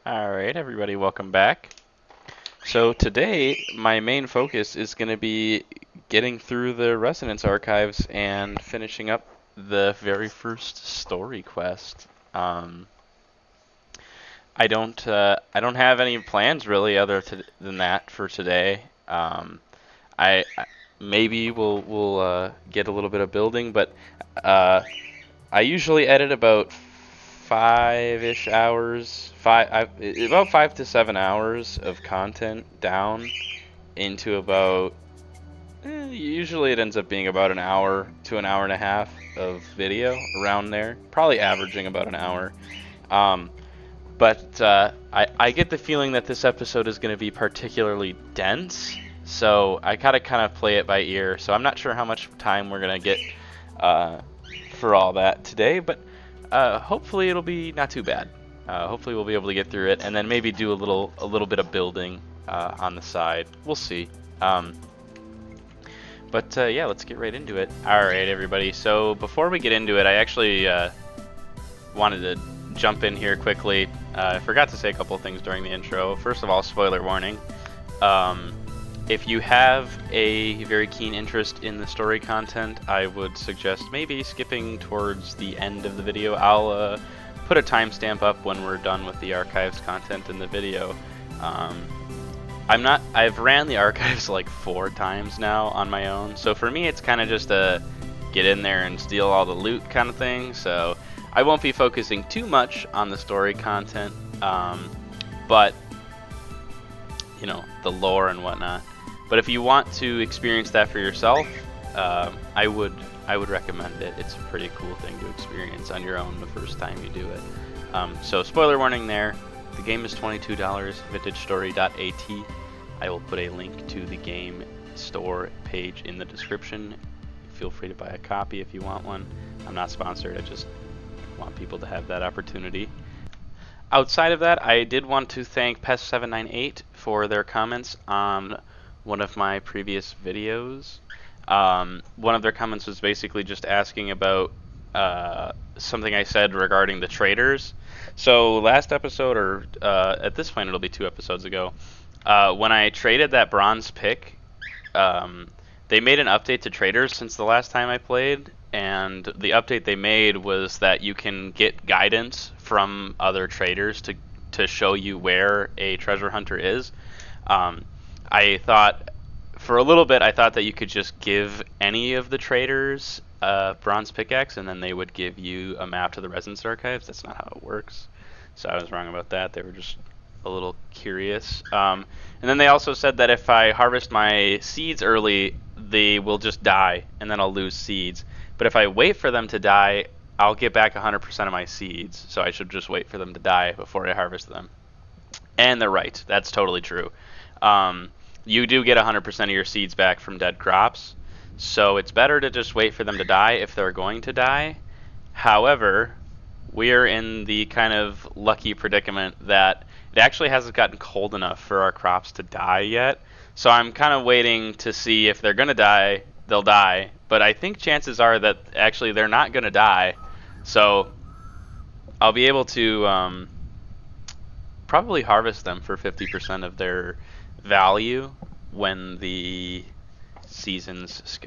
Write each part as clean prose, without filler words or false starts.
Alright, everybody, welcome back. So today, my main focus is going to be getting through the Resonance archives and finishing up the very first story quest. I don't have any plans really than that for today. I maybe we'll get a little bit of building, but uh, I usually edit about 5-ish hours, about 5 to 7 hours of content down into about. Usually it ends up being about an hour to an hour and a half of video around there, probably averaging about an hour. Um, but I get the feeling that this episode is going to be particularly dense, so I gotta kind of play it by ear. So I'm not sure how much time we're gonna get uh, for all that today, but hopefully it'll be not too bad. Hopefully we'll be able to get through it, and then maybe do a little bit of building on the side. We'll see. But yeah, let's get right into it. All right, everybody. So before we get into it, I actually wanted to jump in here quickly. I forgot to say a couple things during the intro. First of all, spoiler warning. If you have a very keen interest in the story content, I would suggest maybe skipping towards the end of the video. I'll put a timestamp up when we're done with the archives content in the video. I've ran the archives like 4 times now on my own, so for me it's kind of just a get in there and steal all the loot kind of thing, so I won't be focusing too much on the story content, but, you know, the lore and whatnot. But if you want to experience that for yourself, I would recommend it. It's a pretty cool thing to experience on your own the first time you do it. So spoiler warning there. The game is $22, vintagestory.at. I will put a link to the game store page in the description. Feel free to buy a copy if you want one. I'm not sponsored, I just want people to have that opportunity. Outside of that, I did want to thank Pest798 for their comments on one of my previous videos. One of their comments was basically just asking about something I said regarding the traders. So last episode, or at this point it'll be 2 episodes ago, when I traded that bronze pick, they made an update to traders since the last time I played, and the update they made was that you can get guidance from other traders to show you where a treasure hunter is. I thought, for a little bit, I thought that you could just give any of the traders a bronze pickaxe and then they would give you a map to the Resonance archives. That's not how it works. So I was wrong about that. They were just a little curious. And then they also said that if I harvest my seeds early, they will just die and then I'll lose seeds. But if I wait for them to die, I'll get back 100% of my seeds. So I should just wait for them to die before I harvest them. And they're right. That's totally true. You do get 100% of your seeds back from dead crops, so it's better to just wait for them to die if they're going to die. However, we are in the kind of lucky predicament that it actually hasn't gotten cold enough for our crops to die yet, so I'm kind of waiting to see if they're going to die, they'll die, but I think chances are that actually they're not going to die, so I'll be able to probably harvest them for 50% of their value when the seasons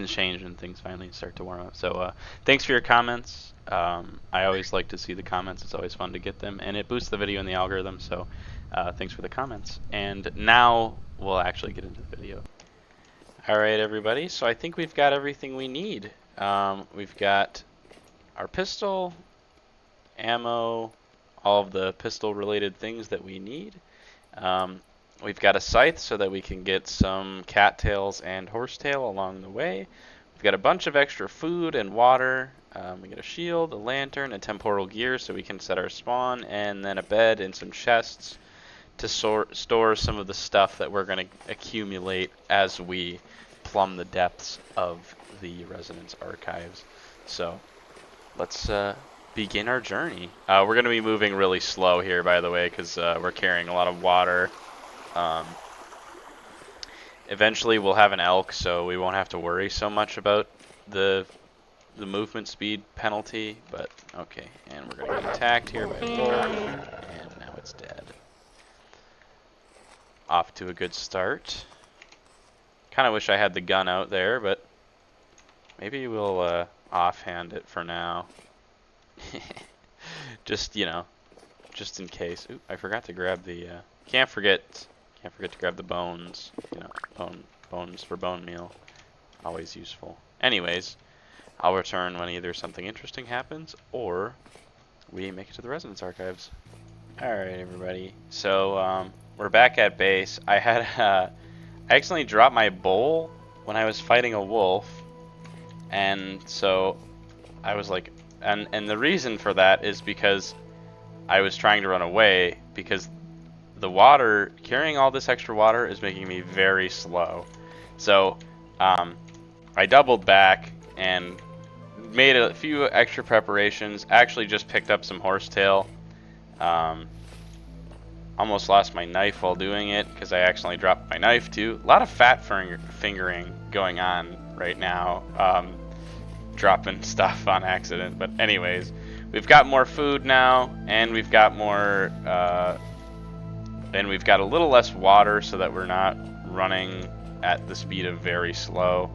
change and things finally start to warm up. So thanks for your comments. I always like to see the comments. It's always fun to get them, and it boosts the video in the algorithm. So thanks for the comments. And now we'll actually get into the video. All right, everybody. So I think we've got everything we need. We've got our pistol, ammo, all of the pistol-related things that we need. We've got a scythe so that we can get some cattails and horsetail along the way. We've got a bunch of extra food and water. We got a shield, a lantern, a temporal gear so we can set our spawn, and then a bed and some chests to store some of the stuff that we're going to accumulate as we plumb the depths of the Resonance archives. So let's begin our journey. We're going to be moving really slow here, by the way, because we're carrying a lot of water. Eventually we'll have an elk, so we won't have to worry so much about the movement speed penalty, but okay. And we're going to get attacked here by a boar, and now it's off to a good start. Kind of wish I had the gun out there, but maybe we'll offhand it for now. Just, you know, just in case. Ooh, I forgot to grab the, can't forget to grab the bones. You know, bones for bone meal. Always useful. Anyways, I'll return when either something interesting happens or we make it to the Resonance Archives. Alright, everybody. So, we're back at base. I had, I accidentally dropped my bowl when I was fighting a wolf. And so, I was like, and the reason for that is because I was trying to run away, because the water, carrying all this extra water is making me very slow. So, I doubled back and made a few extra preparations. Actually just picked up some horsetail. Almost lost my knife while doing it because I accidentally dropped my knife too. A lot of fat fingering going on right now. Dropping stuff on accident. But anyways, we've got more food now, and we've got more, and we've got a little less water so that we're not running at the speed of very slow.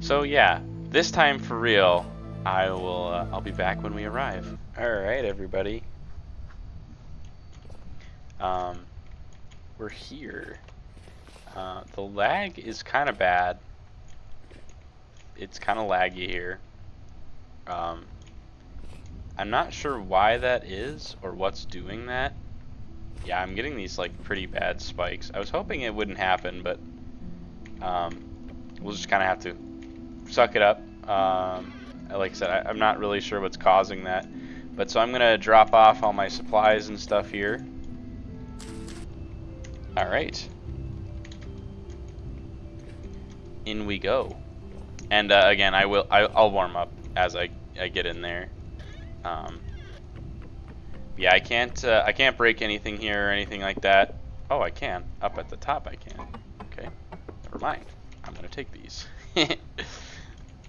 So yeah, this time for real, I'll be back when we arrive. All right, everybody. We're here. The lag is kind of bad. It's kind of laggy here. I'm not sure why that is or what's doing that. Yeah, I'm getting these like pretty bad spikes. I was hoping it wouldn't happen, but we'll just kind of have to suck it up. Like I said, I'm not really sure what's causing that. But so I'm going to drop off all my supplies and stuff here. Alright. In we go. And again, I'll warm up as I get in there. Yeah, I can't break anything here or anything like that. Oh, I can. Up at the top I can. Okay. Never mind. I'm going to take these.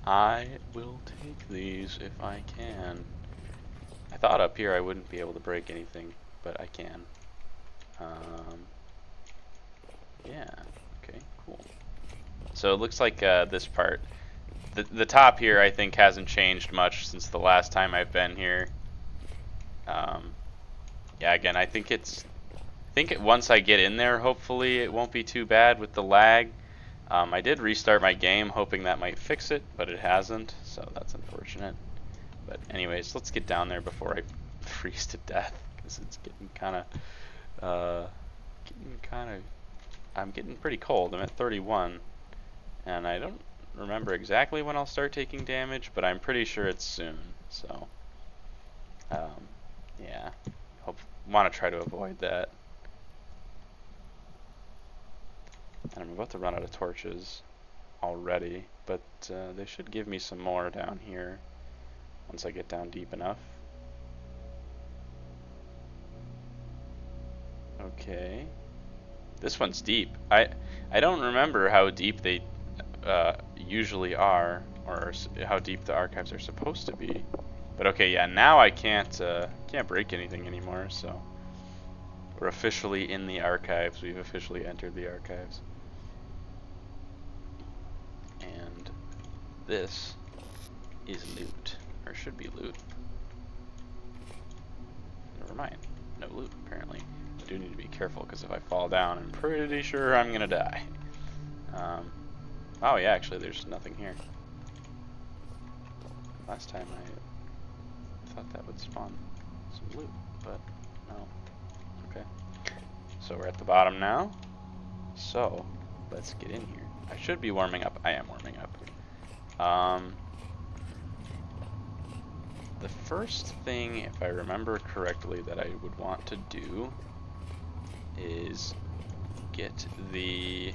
I will take these if I can. I thought up here I wouldn't be able to break anything, but I can. Yeah. Okay, cool. So it looks like this part. The top here I think hasn't changed much since the last time I've been here. Yeah, again, I think once I get in there, hopefully it won't be too bad with the lag. I did restart my game hoping that might fix it, but it hasn't, so that's unfortunate. But anyways, let's get down there before I freeze to death, because it's getting kind of, I'm getting pretty cold. I'm at 31, and I don't remember exactly when I'll start taking damage, but I'm pretty sure it's soon. So, yeah, want to try to avoid that. And I'm about to run out of torches already, but they should give me some more down here once I get down deep enough. Okay. This one's deep. I don't remember how deep they usually are, or how deep the archives are supposed to be. But okay, yeah, now I can't break anything anymore, so we're officially in the archives. We've officially entered the archives. And this is loot, or should be loot. Never mind, no loot apparently. I do need to be careful because if I fall down, I'm pretty sure I'm gonna die. Oh yeah, actually there's nothing here. Last time I thought that would spawn some loot, but no. Okay. So we're at the bottom now. So let's get in here. I should be warming up. I am warming up. The first thing, if I remember correctly, that I would want to do is get the...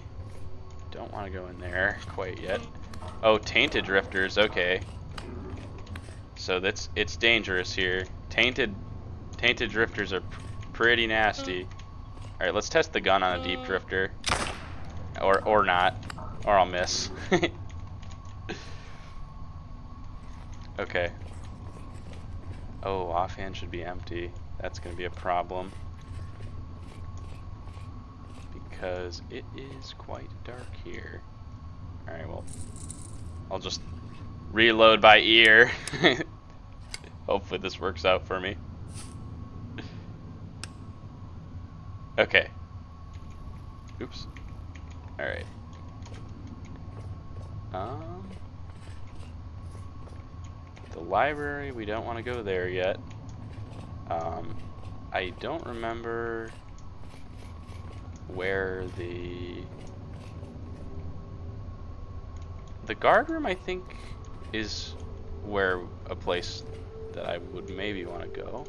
Don't want to go in there quite yet. Oh, tainted drifters. Okay. So it's dangerous here. Tainted drifters are pretty nasty. All right, let's test the gun on a deep drifter, or not, or I'll miss. Okay. Oh, offhand should be empty. That's gonna be a problem. because it is quite dark here. Alright, well, I'll just reload by ear. Hopefully this works out for me. Okay. Oops. Alright. The library, we don't want to go there yet. I don't remember where the guard room, I think, is where a place that I would maybe want to go.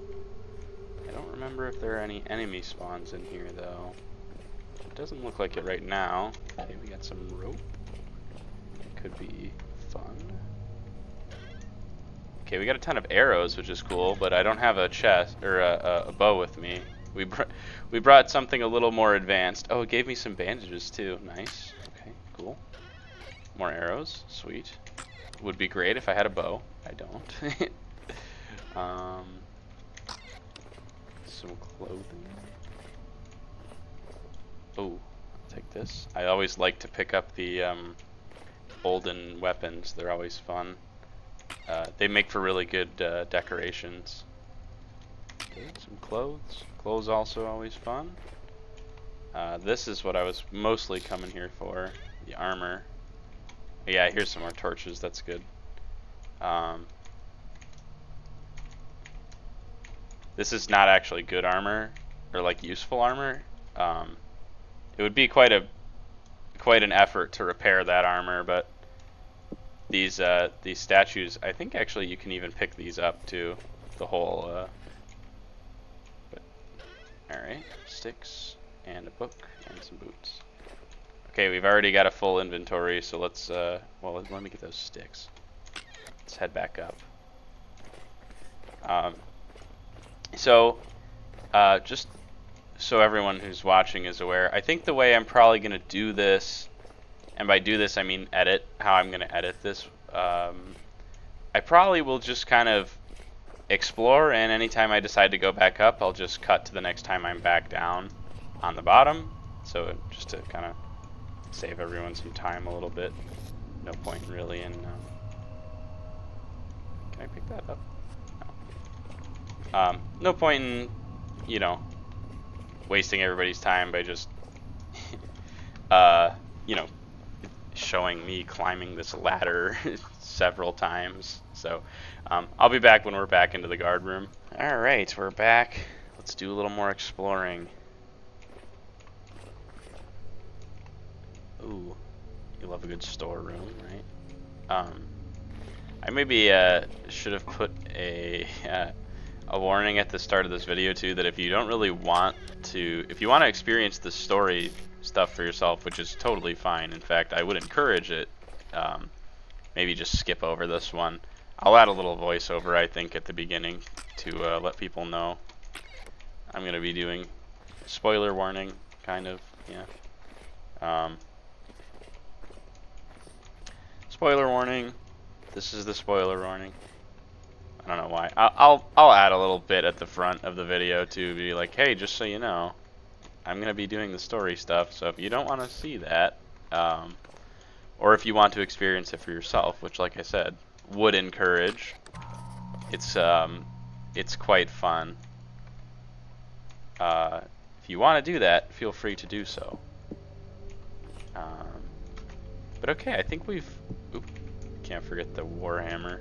I don't remember if there are any enemy spawns in here though. It doesn't look like it right now. Okay, we got some rope. It could be fun. Okay, we got a ton of arrows, which is cool, but I don't have a chest or a bow with me. We brought something a little more advanced. Oh, it gave me some bandages too. Nice. Okay, cool. More arrows. Sweet. Would be great if I had a bow. I don't. Some clothing. Oh, I'll take this. I always like to pick up the olden weapons. They're always fun. They make for really good decorations. Okay, some clothes. Clothes also always fun. This is what I was mostly coming here for. The armor. Yeah, here's some more torches. That's good. This is not actually good armor or like useful armor. It would be quite an effort to repair that armor, but these statues, I think actually you can even pick these up too. The whole. All right, sticks and a book and some boots. Okay, we've already got a full inventory, so let's well, let me get those sticks. Let's head back up. Just so everyone who's watching is aware, I think the way I'm probably gonna do this, and by do this I mean edit, how I'm gonna edit this, I probably will just kind of explore, and anytime I decide to go back up, I'll just cut to the next time I'm back down on the bottom. So just to kind of save everyone some time a little bit. No point really in. Can I pick that up? No. No point in, you know, wasting everybody's time by just, you know, showing me climbing this ladder several times. So I'll be back when we're back into the guard room. All right, we're back. Let's do a little more exploring. Ooh, you love a good storeroom, right? I maybe should have put a warning at the start of this video too, that if you don't really want to, if you want to experience the story stuff for yourself, which is totally fine. In fact, I would encourage it. Maybe just skip over this one. I'll add a little voiceover, I think, at the beginning to let people know I'm going to be doing spoiler warning, kind of, yeah. Spoiler warning. This is the spoiler warning. I don't know why. I'll add a little bit at the front of the video to be like, hey, just so you know, I'm going to be doing the story stuff, so if you don't want to see that, or if you want to experience it for yourself, which, like I said, would encourage, it's quite fun. If you want to do that, feel free to do so. But okay, I think we've... Oop, can't forget the Warhammer.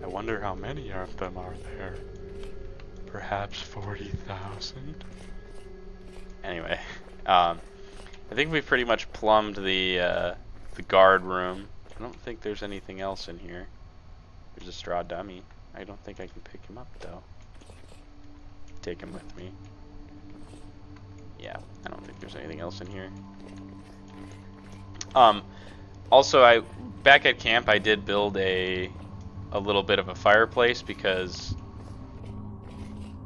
I wonder how many of them are there. Perhaps 40,000? Anyway, I think we've pretty much plumbed the guard room. I don't think there's anything else in here. There's a straw dummy. I don't think I can pick him up though. Take him with me. Yeah, I don't think there's anything else in here. Also, back at camp I did build a little bit of a fireplace because,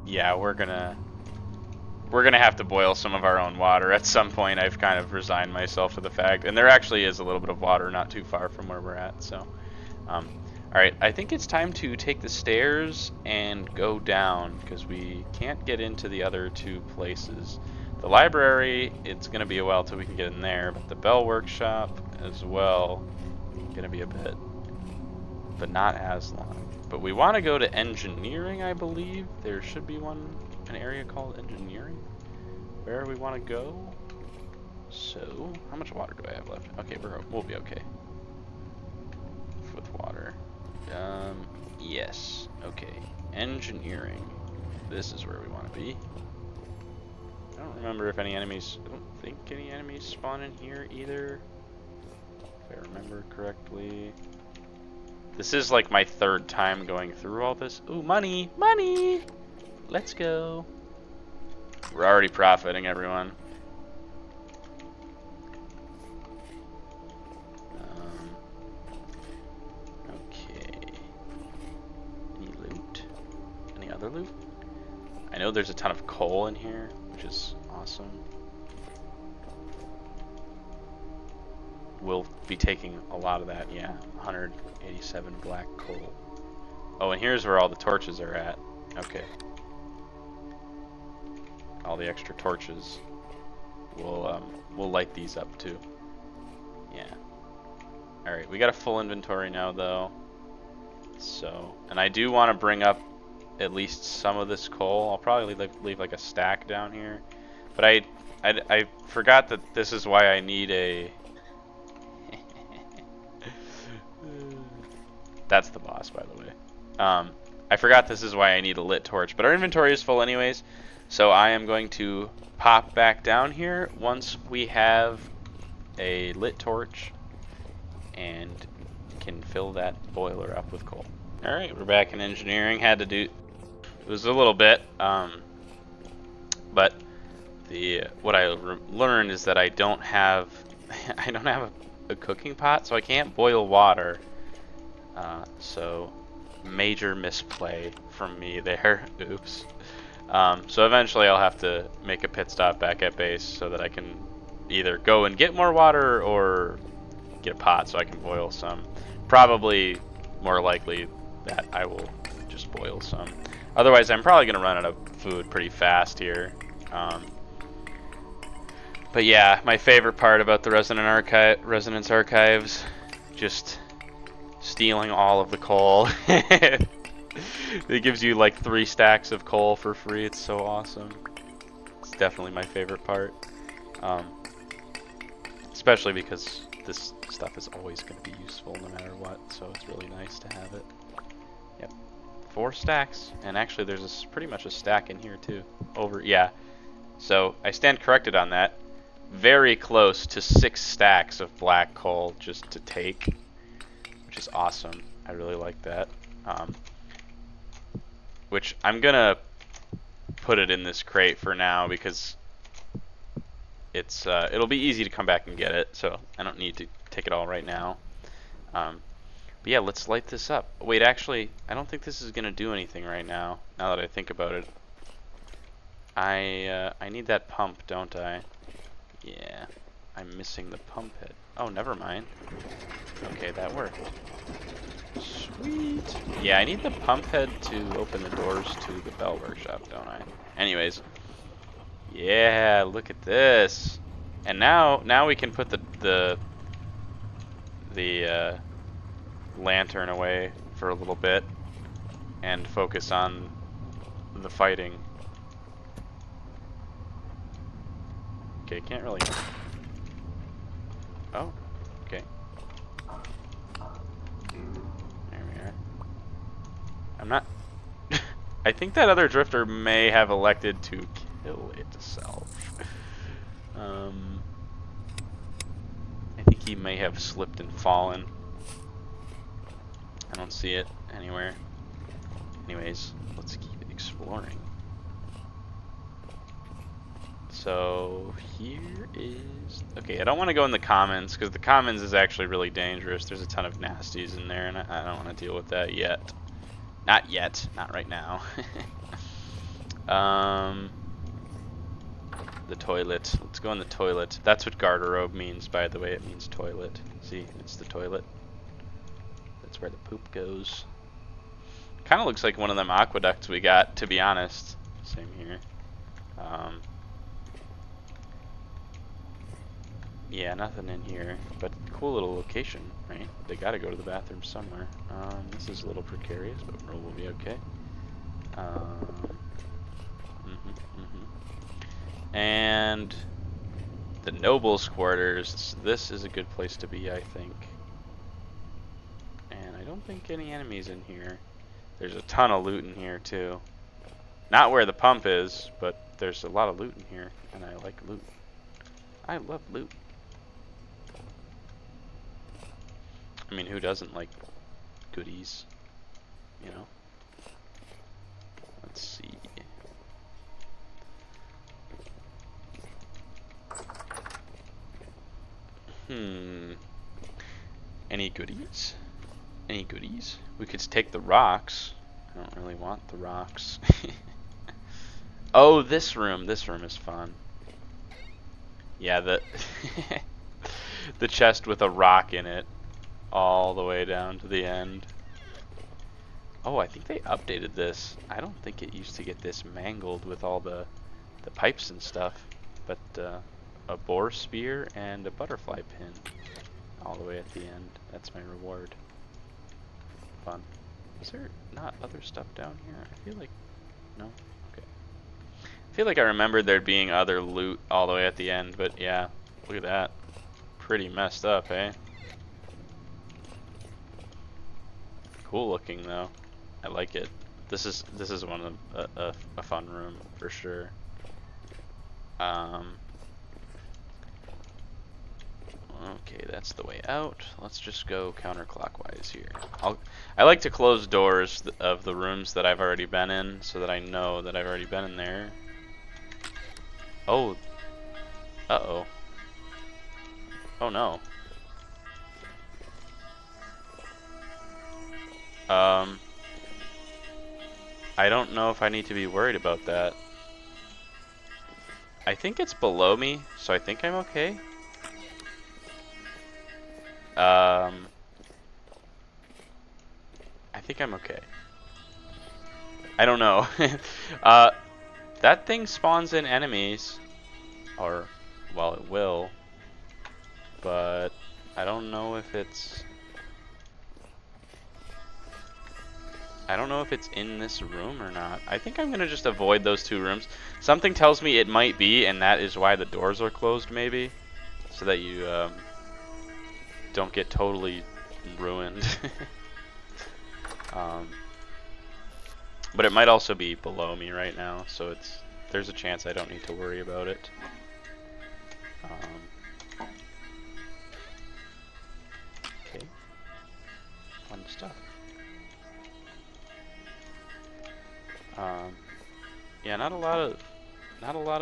yeah, we're gonna have to boil some of our own water at some point. I've kind of resigned myself to the fact, and there actually is a little bit of water not too far from where we're at. So, all right, I think it's time to take the stairs and go down because we can't get into the other two places. The library, it's going to be a while till we can get in there, but the Bell Workshop as well, going to be a bit, but not as long. But we want to go to engineering, I believe. There should be an area called engineering, where we want to go. So, how much water do I have left? Okay, we'll be okay with water. Yes. Okay. Engineering. This is where we want to be. I don't remember if any enemies. I don't think any enemies spawn in here either. If I remember correctly. This is like my third time going through all this. Ooh, money! Money! Let's go. We're already profiting, everyone. Other loot? I know there's a ton of coal in here, which is awesome. We'll be taking a lot of that, yeah. 187 black coal. Oh, and here's where all the torches are at. Okay. All the extra torches. We'll light these up too. Yeah. Alright, we got a full inventory now though. So, and I do want to bring up at least some of this coal. I'll probably leave like a stack down here, but I forgot that this is why I need a that's the boss, by the way. I forgot this is why I need a lit torch, but our inventory is full anyways, so I am going to pop back down here once we have a lit torch and can fill that boiler up with coal. Alright, we're back in engineering. Had to do it was a little bit, but what I learned is that I don't have a cooking pot, so I can't boil water. So major misplay from me there. Oops. So eventually I'll have to make a pit stop back at base so that I can either go and get more water or get a pot so I can boil some. Probably more likely that I will just boil some. Otherwise, I'm probably going to run out of food pretty fast here. But yeah, my favorite part about the Resonance Archives, just stealing all of the coal. It gives you like 3 stacks of coal for free. It's so awesome. It's definitely my favorite part. Especially because this stuff is always going to be useful no matter what, so it's really nice to have it. Yep. 4 stacks, and actually there's pretty much a stack in here too. Yeah. So I stand corrected on that. Very close to 6 stacks of black coal just to take, which is awesome. I really like that. Which I'm gonna put it in this crate for now because it's it'll be easy to come back and get it, so I don't need to take it all right now. But yeah, let's light this up. Wait, actually, I don't think this is gonna do anything right now. Now that I think about it, I need that pump, don't I? Yeah, I'm missing the pump head. Oh, never mind. Okay, that worked. Sweet. Yeah, I need the pump head to open the doors to the Bell Workshop, don't I? Anyways. Yeah, look at this. And now we can put the lantern away for a little bit and focus on the fighting. Okay, can't really. Oh, okay. There we are. I'm not. I think that other drifter may have elected to kill itself. I think he may have slipped and fallen. I don't see it anywhere. Anyways, let's keep exploring. So here is... Okay, I don't want to go in the commons because the commons is actually really dangerous. There's a ton of nasties in there and I don't want to deal with that yet. Not yet. Not right now. The toilet. Let's go in the toilet. That's what garderobe means, by the way. It means toilet. See, it's the toilet. That's where the poop goes. Kind of looks like one of them aqueducts we got, to be honest. Same here. Yeah, nothing in here, but cool little location, right? They gotta go to the bathroom somewhere. This is a little precarious, but we'll be okay. And the nobles' quarters. This is a good place to be, I think. And I don't think any enemies in here. There's a ton of loot in here too. Not where the pump is, but there's a lot of loot in here, and I like loot. I love loot. I mean, who doesn't like goodies? You know? Let's see. Any goodies? Any goodies? We could take the rocks. I don't really want the rocks. Oh, this room. This room is fun. Yeah, the the chest with a rock in it all the way down to the end. Oh, I think they updated this. I don't think it used to get this mangled with all the pipes and stuff. But a boar spear and a butterfly pin all the way at the end. That's my reward. Fun. Is there not other stuff down here? I feel like... No? Okay. I feel like I remembered there being other loot all the way at the end, but yeah. Look at that. Pretty messed up, eh? Cool looking though. I like it. This is one of a fun room for sure. Okay, that's the way out. Let's just go counterclockwise here. I like to close doors of the rooms that I've already been in, so that I know that I've already been in there. Oh. Uh-oh. Oh no. I don't know if I need to be worried about that. I think it's below me, so I think I'm okay. I think I'm okay. I don't know. That thing spawns in enemies, or, well, it will, but I don't know if it's... I don't know if it's in this room or not. I think I'm gonna just avoid those two rooms. Something tells me it might be, and that is why the doors are closed, maybe, so that you don't get totally ruined. But it might also be below me right now, so there's a chance I don't need to worry about it. Okay, fun stuff. Yeah, not a lot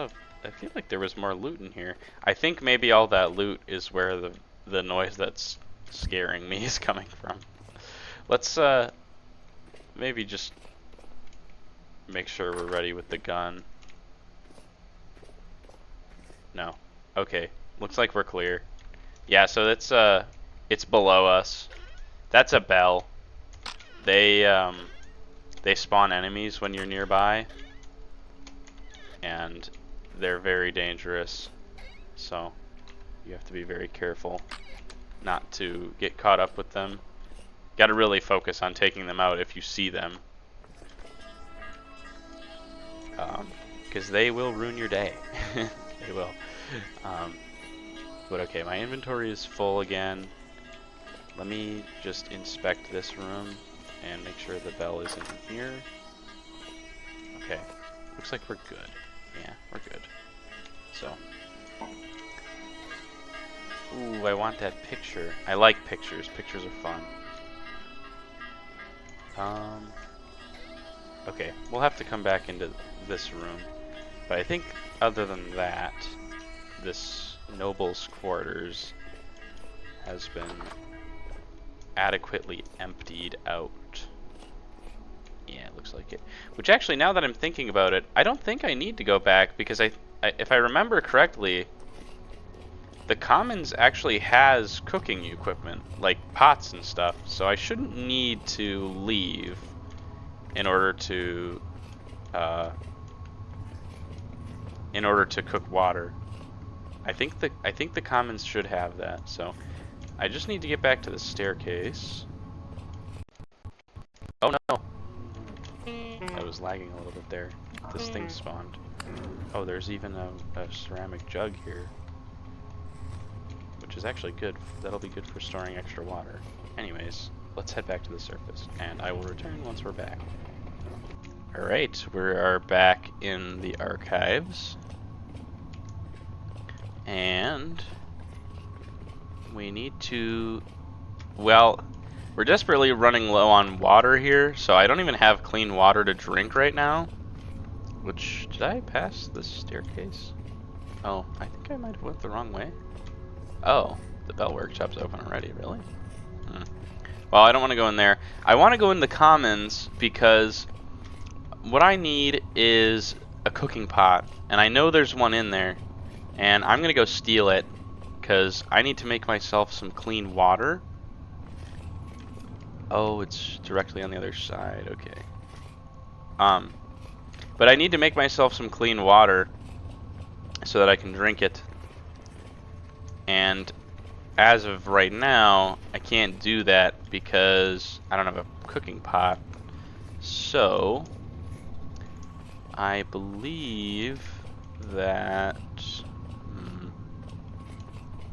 of. I feel like there was more loot in here. I think maybe all that loot is where the noise that's scaring me is coming from. Let's maybe just make sure we're ready with the gun. No. Okay. Looks like we're clear. Yeah, so it's below us. That's a bell. They spawn enemies when you're nearby, and they're very dangerous. So you have to be very careful not to get caught up with them. Got to really focus on taking them out if you see them, because they will ruin your day. They will. But okay, my inventory is full again. Let me just inspect this room and make sure the bell isn't here. Okay, looks like we're good. Yeah, we're good. So, ooh, I want that picture. I like pictures. Pictures are fun. Okay, we'll have to come back into this room. But I think other than that, this noble's quarters has been adequately emptied out. Yeah, it looks like it. Which actually, now that I'm thinking about it, I don't think I need to go back, because if I remember correctly, the Commons actually has cooking equipment, like pots and stuff, so I shouldn't need to leave in order to cook water. I think the commons should have that. So I just need to get back to the staircase. Oh no! I was lagging a little bit there. This thing spawned. Oh, there's even a ceramic jug here, which is actually good. That'll be good for storing extra water. Anyways, let's head back to the surface, and I will return once we're back. Alright, we are back in the archives. And we need to... Well, we're desperately running low on water here, so I don't even have clean water to drink right now. Which, did I pass the staircase? Oh, I think I might have went the wrong way. Oh, the Bell Workshop's open already, really? Well, I don't want to go in there. I want to go in the commons because what I need is a cooking pot, and I know there's one in there, and I'm going to go steal it because I need to make myself some clean water. Oh, it's directly on the other side. Okay. But I need to make myself some clean water so that I can drink it. And as of right now, I can't do that because I don't have a cooking pot. So I believe that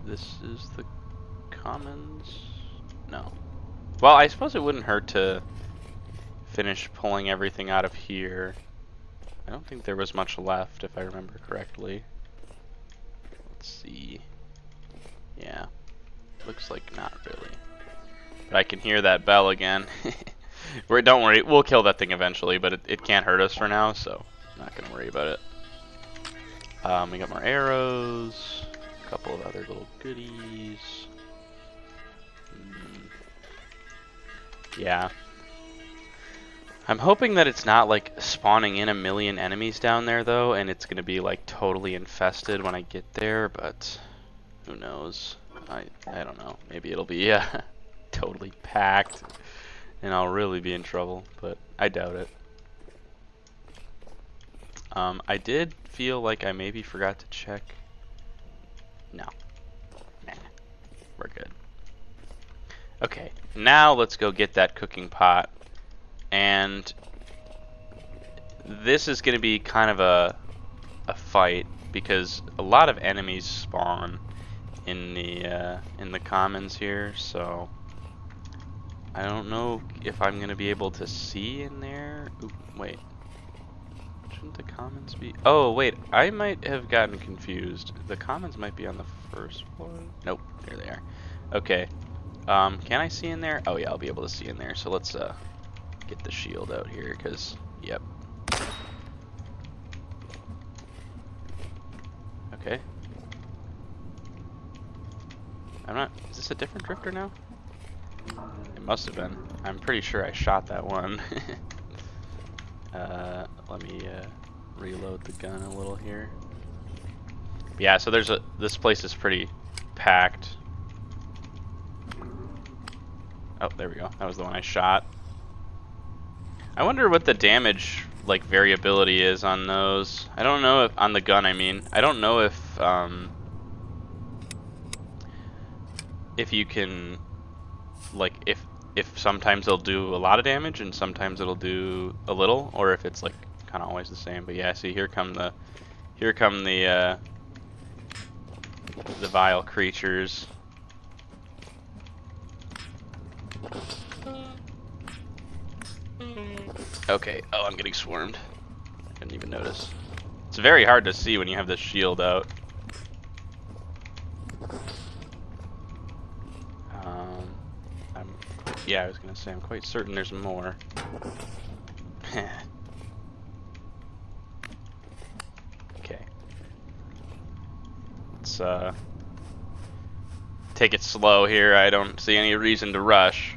this is the commons. No. Well, I suppose it wouldn't hurt to finish pulling everything out of here. I don't think there was much left, if I remember correctly. Let's see. Yeah. Looks like not really. But I can hear that bell again. Don't worry, we'll kill that thing eventually, but it can't hurt us for now, so I'm not going to worry about it. We got more arrows, a couple of other little goodies. Yeah. I'm hoping that it's not like spawning in a million enemies down there though, and it's gonna be like totally infested when I get there, but who knows? I don't know. Maybe it'll be totally packed and I'll really be in trouble, but I doubt it. I did feel like I maybe forgot to check. No. Nah. We're good. Okay, now let's go get that cooking pot. And this is going to be kind of a fight because a lot of enemies spawn in the commons here, so I don't know if I'm going to be able to see in there. Ooh, wait. Shouldn't the commons be? Oh, wait. I might have gotten confused. The commons might be on the first floor. Nope. There they are. Okay. Can I see in there? Oh, yeah, I'll be able to see in there. So let's get the shield out here, because, yep. Okay. I'm not, is this a different drifter now? It must have been. I'm pretty sure I shot that one. Let me reload the gun a little here. Yeah, so this place is pretty packed. Oh, there we go. That was the one I shot. I wonder what the damage like variability is on those. I don't know if on the gun. I mean, I don't know if you can like if sometimes it'll do a lot of damage and sometimes it'll do a little, or if it's like kind of always the same. But yeah, see, here come the vile creatures. Okay. Oh, I'm getting swarmed. I didn't even notice. It's very hard to see when you have the shield out. Yeah, I was gonna say I'm quite certain there's more. Okay. Let's take it slow here. I don't see any reason to rush.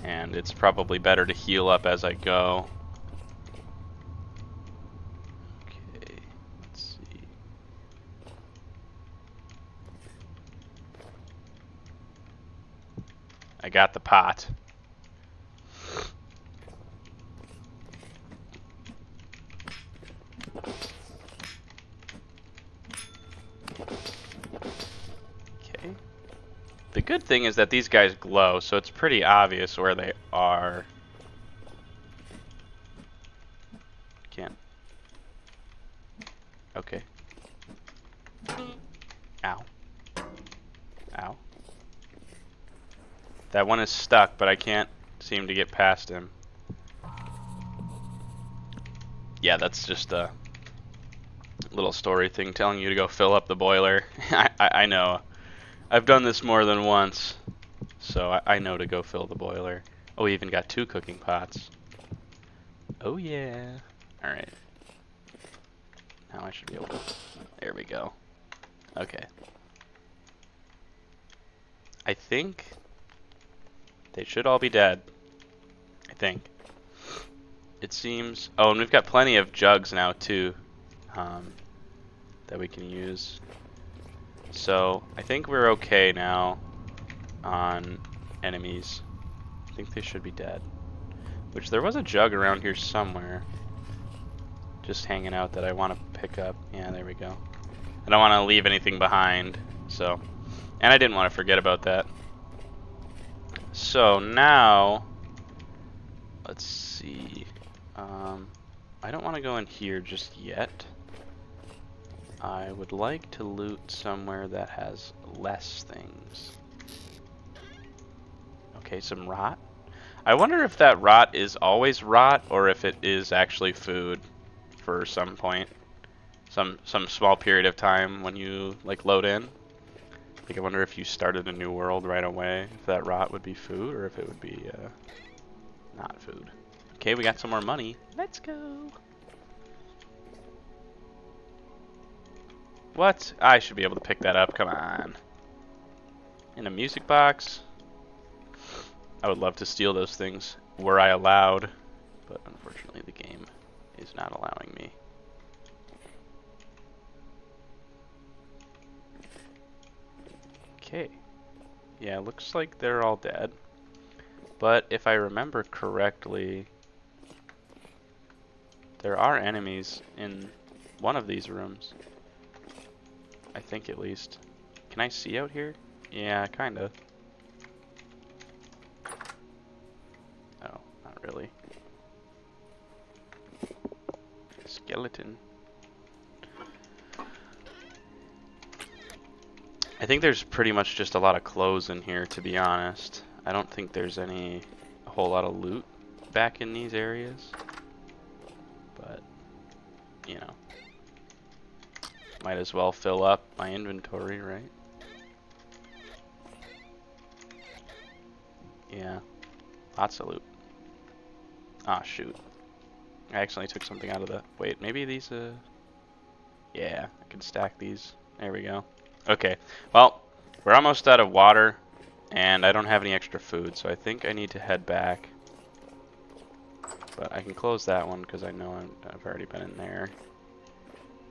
And it's probably better to heal up as I go. Okay, let's see. I got the pot. good thing is that these guys glow, so it's pretty obvious where they are. Can't. Okay. Ow. Ow. That one is stuck, but I can't seem to get past him. Yeah, that's just a little story thing telling you to go fill up the boiler. I know. I've done this more than once, so I know to go fill the boiler. Oh, we even got 2 cooking pots. Oh yeah. Alright. Now I should be able to... There we go. Okay. I think they should all be dead. I think. It seems... Oh, and we've got plenty of jugs now, too, that we can use. So, I think we're okay now on enemies. I think they should be dead. Which, there was a jug around here somewhere. Just hanging out that I want to pick up. Yeah, there we go. I don't want to leave anything behind, so... And I didn't want to forget about that. So, now... Let's see... I don't want to go in here just yet. I would like to loot somewhere that has less things. Okay, some rot. I wonder if that rot is always rot or if it is actually food for some point. Some small period of time when you like load in. Like I wonder if you started a new world right away, if that rot would be food or if it would be not food. Okay, we got some more money. Let's go. What? I should be able to pick that up. Come on. In a music box. I would love to steal those things were I allowed, but unfortunately the game is not allowing me. Okay. Yeah, looks like they're all dead. But if I remember correctly, there are enemies in one of these rooms. I think at least. Can I see out here? Yeah, kinda. Oh, not really. Skeleton. I think there's pretty much just a lot of clothes in here, to be honest. I don't think there's a whole lot of loot back in these areas. But, you know. Might as well fill up my inventory, right? Yeah. Lots of loot. Ah, shoot. I accidentally took something out of the... Wait, maybe these, Yeah, I can stack these. There we go. Okay, well, we're almost out of water, and I don't have any extra food, so I think I need to head back. But I can close that one, because I know I've already been in there.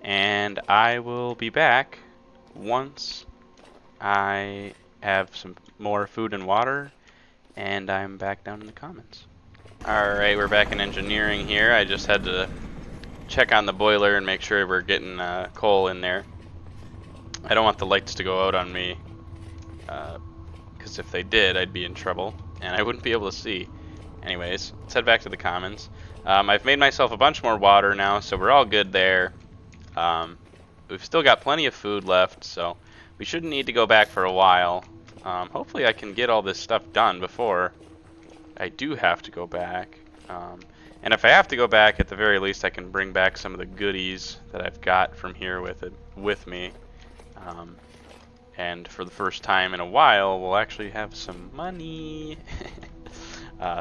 And I will be back once I have some more food and water, and I'm back down in the commons. Alright, we're back in engineering here. I just had to check on the boiler and make sure we're getting coal in there. I don't want the lights to go out on me, because if they did, I'd be in trouble, and I wouldn't be able to see. Anyways, let's head back to the commons. I've made myself a bunch more water now, so we're all good there. We've still got plenty of food left, so we shouldn't need to go back for a while. Hopefully I can get all this stuff done before I do have to go back. And if I have to go back, at the very least I can bring back some of the goodies that I've got from here with me. And for the first time in a while, we'll actually have some money.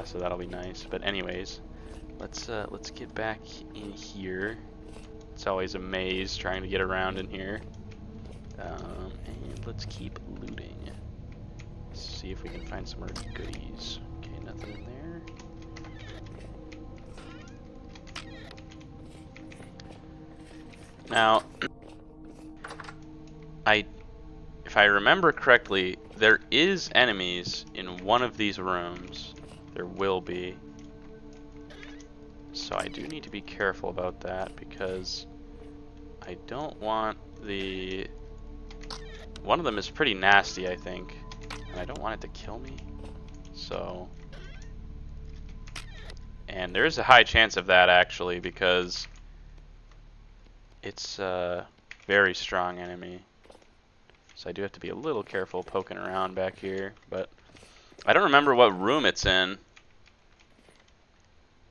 So that'll be nice. But anyways, let's get back in here. It's always a maze trying to get around in here. And let's keep looting. Let's see if we can find some more goodies. Okay, nothing in there. Now, if I remember correctly, there is enemies in one of these rooms. There will be. So I do need to be careful about that because I don't want the... One of them is pretty nasty, I think. And I don't want it to kill me. So... And there is a high chance of that, actually, because it's a very strong enemy. So I do have to be a little careful poking around back here. But I don't remember what room it's in.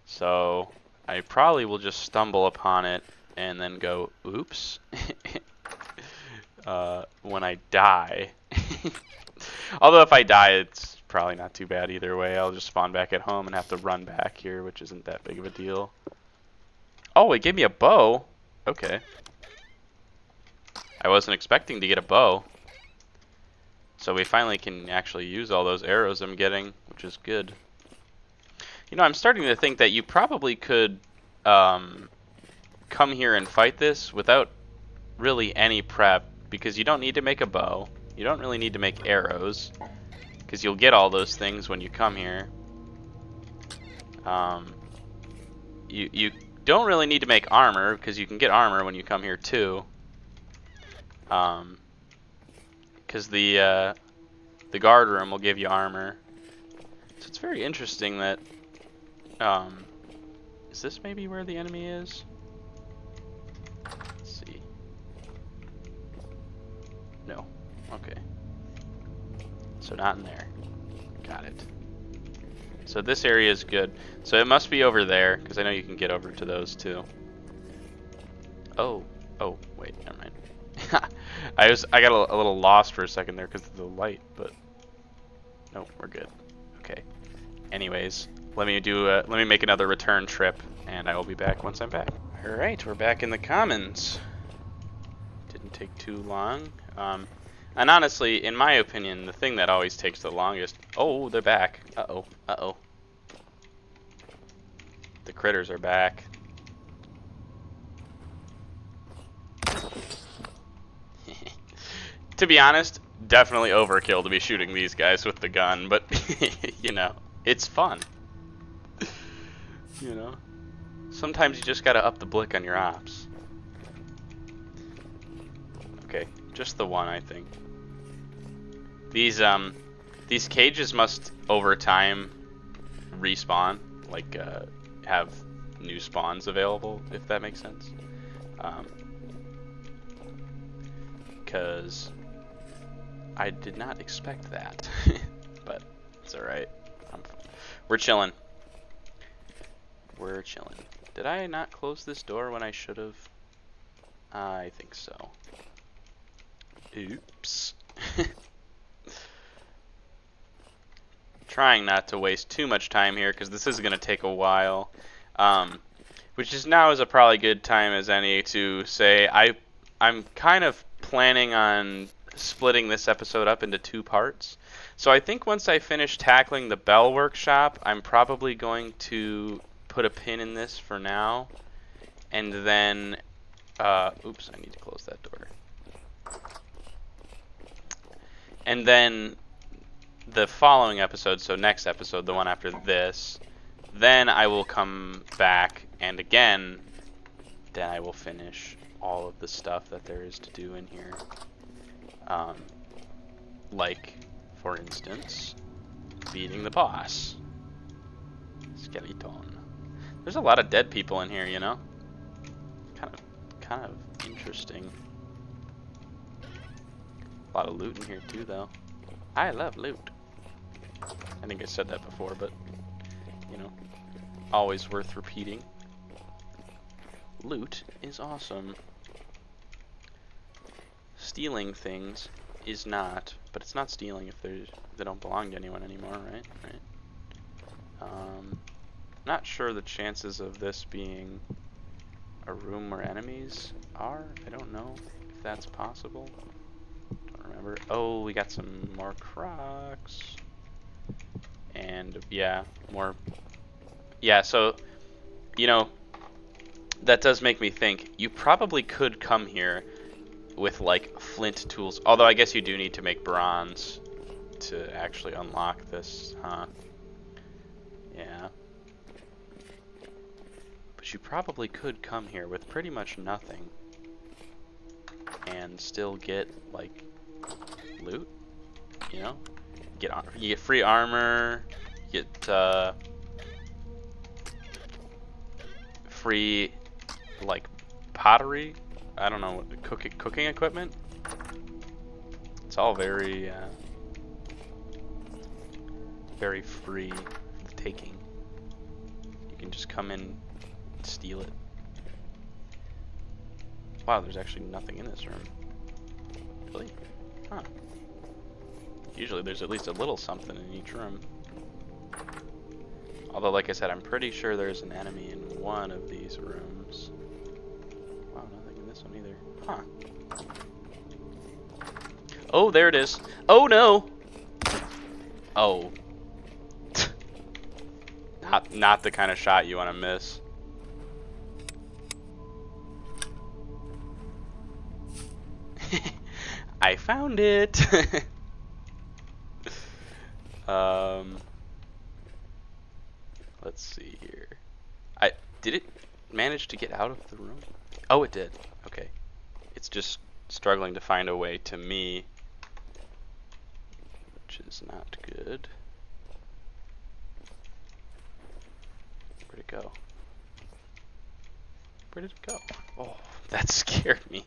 So I probably will just stumble upon it and then go, oops, when I die. Although if I die, it's probably not too bad either way. I'll just spawn back at home and have to run back here, which isn't that big of a deal. Oh, it gave me a bow. Okay. I wasn't expecting to get a bow. So we finally can actually use all those arrows I'm getting, which is good. You know, I'm starting to think that you probably could come here and fight this without really any prep, because you don't need to make a bow. You don't really need to make arrows, because you'll get all those things when you come here. You don't really need to make armor, because you can get armor when you come here too. Because the guard room will give you armor. So it's very interesting that. Is this maybe where the enemy is? Let's see. No. Okay. So not in there. Got it. So this area is good. So it must be over there, because I know you can get over to those too. Oh. Oh, wait, never mind. I got a little lost for a second there because of the light, but no, we're good. Okay. Anyways, let me make another return trip, and I will be back once I'm back. All right, we're back in the commons. Didn't take too long. And honestly, in my opinion, the thing that always takes the longest. Oh, they're back. Uh-oh. Uh-oh. The critters are back. To be honest, definitely overkill to be shooting these guys with the gun, but you know, it's fun. You know, sometimes you just gotta up the blick on your ops. Okay, just the one, I think. These cages must over time respawn, like have new spawns available, if that makes sense. Because I did not expect that, but it's alright. We're chilling. We're chilling. Did I not close this door when I should have? I think so. Oops. Trying not to waste too much time here, because this is going to take a while. Which is now is a probably good time as any to say I'm kind of planning on splitting this episode up into 2 parts. So I think once I finish tackling the Bell Workshop, I'm probably going to put a pin in this for now, and then oops, I need to close that door. And then the following episode, so next episode, the one after this, then I will come back, and again, then I will finish all of the stuff that there is to do in here. Like, for instance, beating the boss. Skeleton. There's a lot of dead people in here, you know? Kind of interesting. A lot of loot in here too, though. I love loot. I think I said that before, but, you know, always worth repeating. Loot is awesome. Stealing things is not, but it's not stealing if they don't belong to anyone anymore, right? Not sure the chances of this being a room where enemies are. I don't know if that's possible. Don't remember. Oh, we got some more crocs. And yeah, more. Yeah, so, you know, that does make me think you probably could come here with like flint tools, although I guess you do need to make bronze to actually unlock this, huh? Yeah. But you probably could come here with pretty much nothing and still get like loot, you know? you get free armor, you get free like pottery. I don't know, cooking equipment. It's all very very free for the taking. You can just come in and steal it. Wow, there's actually nothing in this room. Really? Huh. Usually there's at least a little something in each room. Although, like I said, I'm pretty sure there's an enemy in one of these rooms. Wow, nothing in this one either. Huh. Oh, there it is. Oh, no! Oh. Not the kind of shot you want to miss. I found it! Let's see here. Did it manage to get out of the room? Oh, it did. Okay. It's just struggling to find a way to me, which is not good. Where'd it go? Where did it go? Oh, that scared me.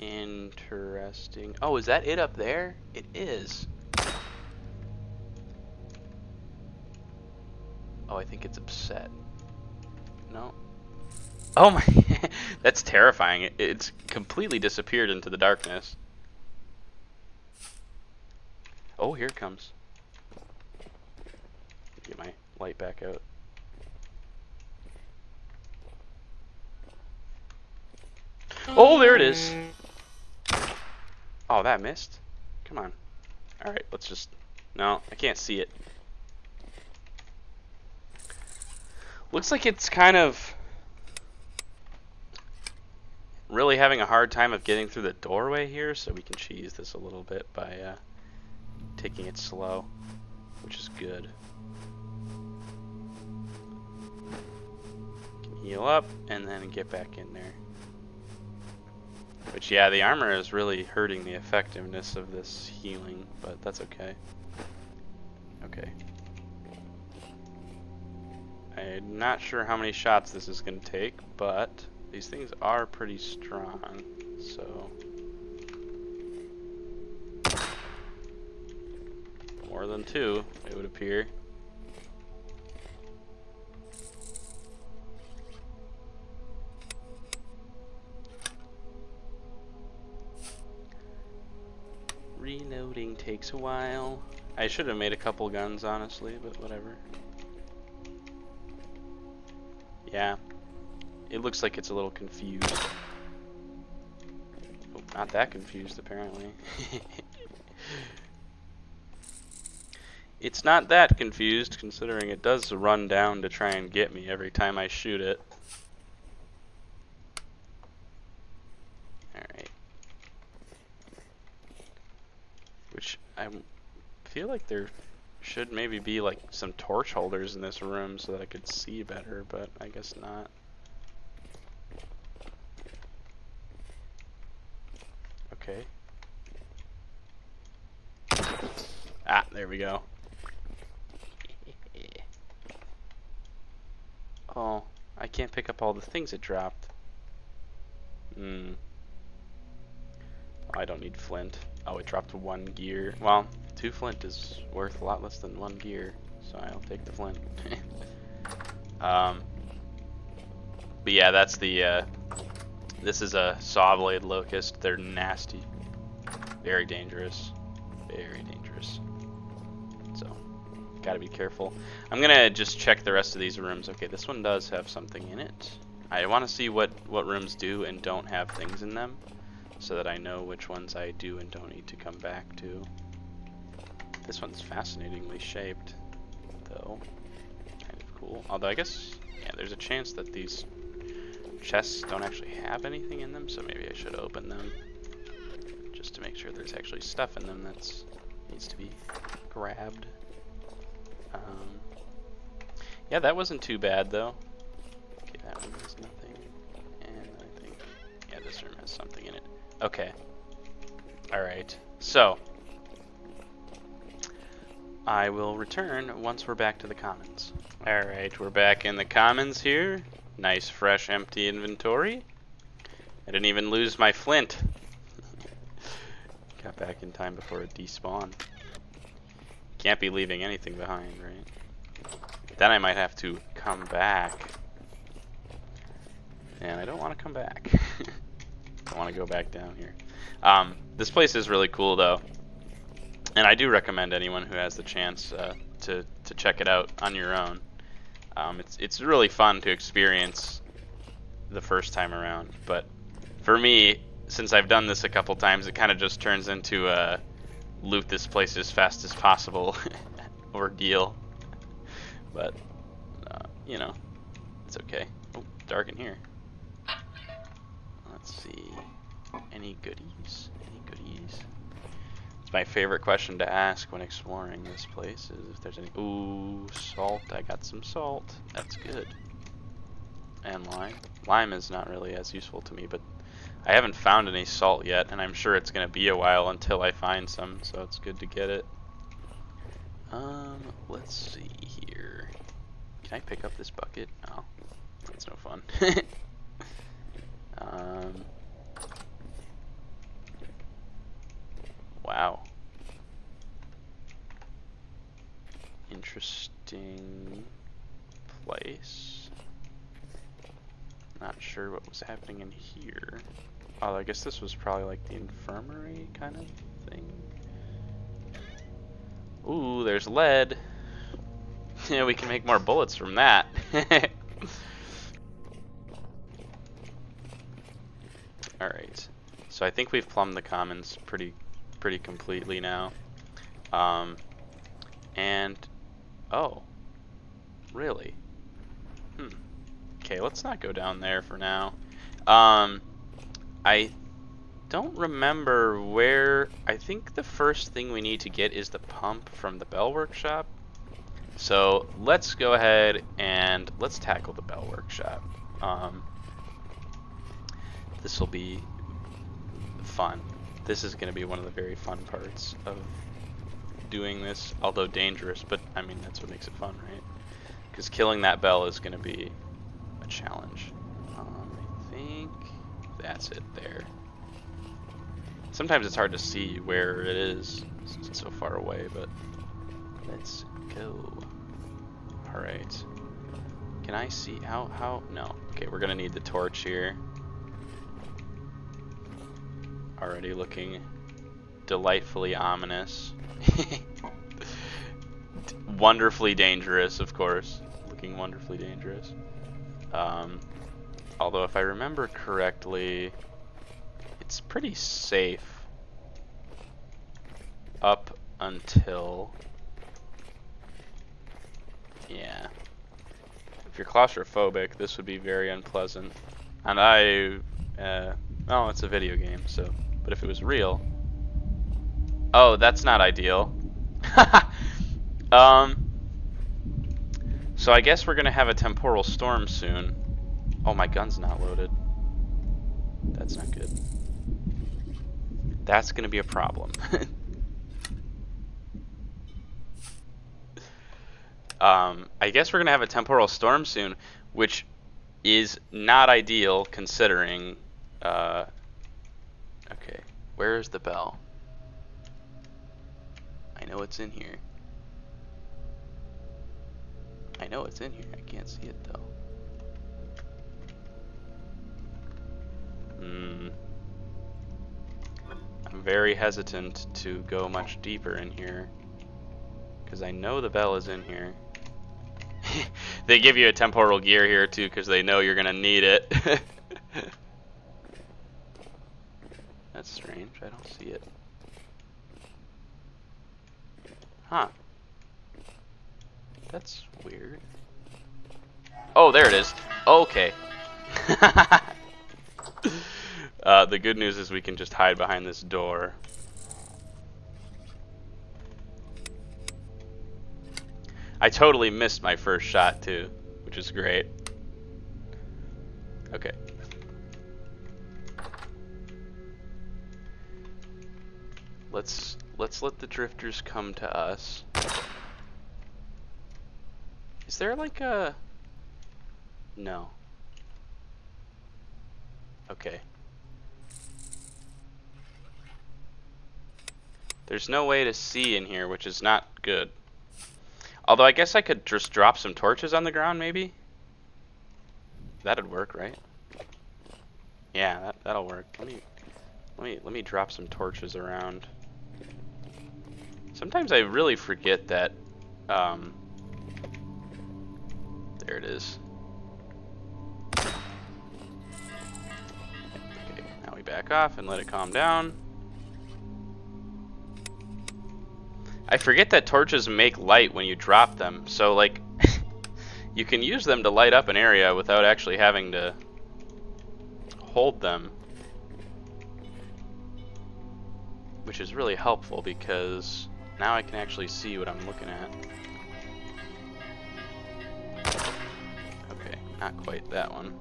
Interesting. Oh, is that it up there? It is. Oh, I think it's upset. No. Oh my, that's terrifying. It's completely disappeared into the darkness. Oh, here it comes. Get my light back out. Oh, there it is. Oh, that missed. Come on. Alright, let's just... No, I can't see it. Looks like it's kind of really having a hard time of getting through the doorway here, so we can cheese this a little bit by taking it slow, which is good. Can heal up and then get back in there. Which, yeah, the armor is really hurting the effectiveness of this healing, but that's okay. Okay. I'm not sure how many shots this is going to take, but these things are pretty strong, so... More than two, it would appear. Reloading takes a while. I should have made a couple guns, honestly, but whatever. Yeah. It looks like it's a little confused. Oh, not that confused, apparently. It's not that confused, considering it does run down to try and get me every time I shoot it. Alright. Which, I feel like there should maybe be like some torch holders in this room so that I could see better, but I guess not. Okay. Ah, there we go. Oh, I can't pick up all the things it dropped. Oh, I don't need flint. Oh, it dropped 1 gear. Well, 2 flint is worth a lot less than 1 gear, so I'll take the flint. But yeah, that's the, this is a sawblade locust. They're nasty. Very dangerous. Very dangerous. So, gotta be careful. I'm gonna just check the rest of these rooms. Okay, this one does have something in it. I want to see what rooms do and don't have things in them, so that I know which ones I do and don't need to come back to. This one's fascinatingly shaped, though. Kind of cool. Although I guess, yeah, there's a chance that these chests don't actually have anything in them, so maybe I should open them just to make sure there's actually stuff in them that needs to be grabbed. Yeah, that wasn't too bad, though. Okay, that one has nothing. And I think, yeah, this room has something in Okay. Alright. So, I will return once we're back to the commons. Alright, we're back in the commons here. Nice, fresh, empty inventory. I didn't even lose my flint. Got back in time before it despawned. Can't be leaving anything behind, right? Then I might have to come back. And I don't want to come back. I want to go back down here. This place is really cool, though. And I do recommend anyone who has the chance to check it out on your own. It's really fun to experience the first time around. But for me, since I've done this a couple times, it kind of just turns into a loot this place as fast as possible ordeal. But, you know, it's okay. Oh, dark in here. Let's see. Any goodies? Any goodies? It's my favorite question to ask when exploring this place is if there's any... Ooh, salt. I got some salt. That's good. And lime. Lime is not really as useful to me, but I haven't found any salt yet, and I'm sure it's going to be a while until I find some, so it's good to get it. Let's see here. Can I pick up this bucket? Oh, that's no fun. Wow. Interesting place. Not sure what was happening in here. Oh, I guess this was probably like the infirmary kind of thing. Ooh, there's lead. Yeah, we can make more bullets from that. Alright. So I think we've plumbed the commons pretty completely now. And oh, really? Okay, let's not go down there for now. I don't remember where. I think the first thing we need to get is the pump from the Bell Workshop. So let's go ahead and let's tackle the Bell Workshop. This will be fun. This is going to be one of the very fun parts of doing this, although dangerous, but I mean that's what makes it fun, right? Because killing that bell is going to be a challenge. I think that's it there. Sometimes it's hard to see where it is since it's so far away, but let's go. Alright. Can I see how no. Okay, we're gonna need the torch here. Already looking delightfully ominous. Wonderfully dangerous, of course. Looking wonderfully dangerous. Although if I remember correctly, it's pretty safe up until, yeah. If you're claustrophobic, this would be very unpleasant. And oh, it's a video game, so, but if it was real, oh, that's not ideal. So I guess we're gonna have a temporal storm soon. Oh, my gun's not loaded. That's not good. That's gonna be a problem. I guess we're gonna have a temporal storm soon, which is not ideal considering. Okay, where's the bell? I know it's in here. I know it's in here. I can't see it though. I'm very hesitant to go much deeper in here because I know the bell is in here. They give you a temporal gear here too because they know you're gonna need it. That's strange. I don't see it. Huh. That's weird. Oh, there it is. Okay. The good news is we can just hide behind this door. I totally missed my first shot too, which is great. Okay. let's let the drifters come to us. Is there like a... No. Okay. There's no way to see in here, which is not good. Although I guess I could just drop some torches on the ground, maybe? That'd work, right? Yeah, that'll work. Let me drop some torches around. Sometimes I really forget that there it is. Okay, now we back off and let it calm down. I forget that torches make light when you drop them, so like you can use them to light up an area without actually having to hold them, which is really helpful because now I can actually see what I'm looking at. Okay, not quite that one.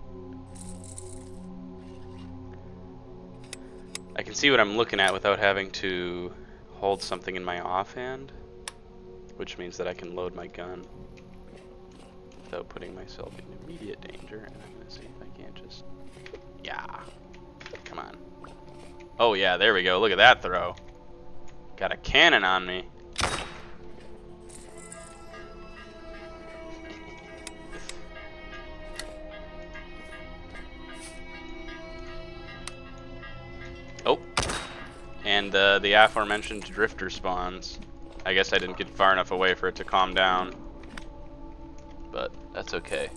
I can see what I'm looking at without having to hold something in my offhand, which means that I can load my gun without putting myself in immediate danger. And I'm gonna see if I can't just... Yeah. Come on. Oh yeah, there we go. Look at that throw. Got a cannon on me. Oh. And the aforementioned drifter spawns. I guess I didn't get far enough away for it to calm down. But that's okay.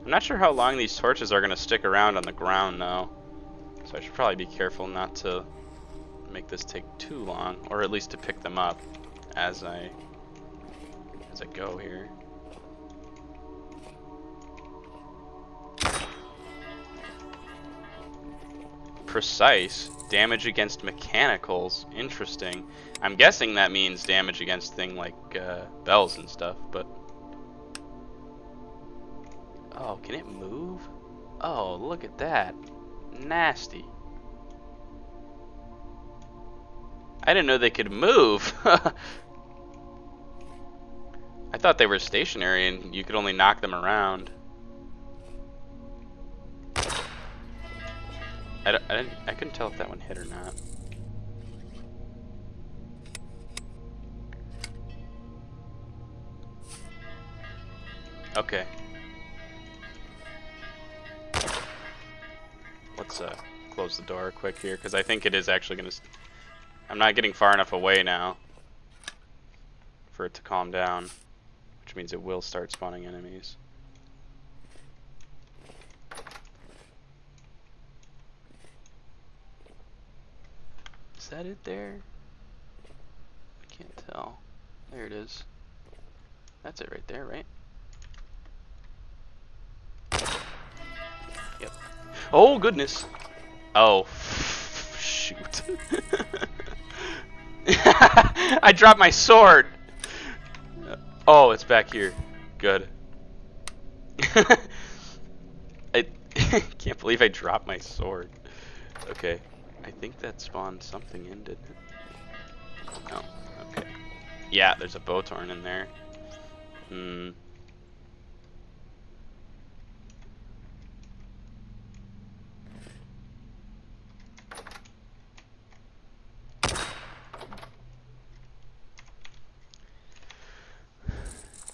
I'm not sure how long these torches are going to stick around on the ground though. So I should probably be careful not to make this take too long, or at least to pick them up as I go here. Precise damage against mechanicals. Interesting. I'm guessing that means damage against things like bells and stuff, but oh, can it move? Oh, look at that. Nasty. I didn't know they could move. I thought they were stationary and you could only knock them around. I couldn't tell if that one hit or not. Okay. Let's close the door quick here, because I think it is actually going to... I'm not getting far enough away now for it to calm down, which means it will start spawning enemies. Is that it there? I can't tell. There it is. That's it right there, right? Yep. Oh, goodness. Oh, shoot. I dropped my sword. Oh, it's back here. Good. I can't believe I dropped my sword. Okay. I think that spawned something in, didn't it? Oh, okay. Yeah, there's a Botorn in there. Hmm.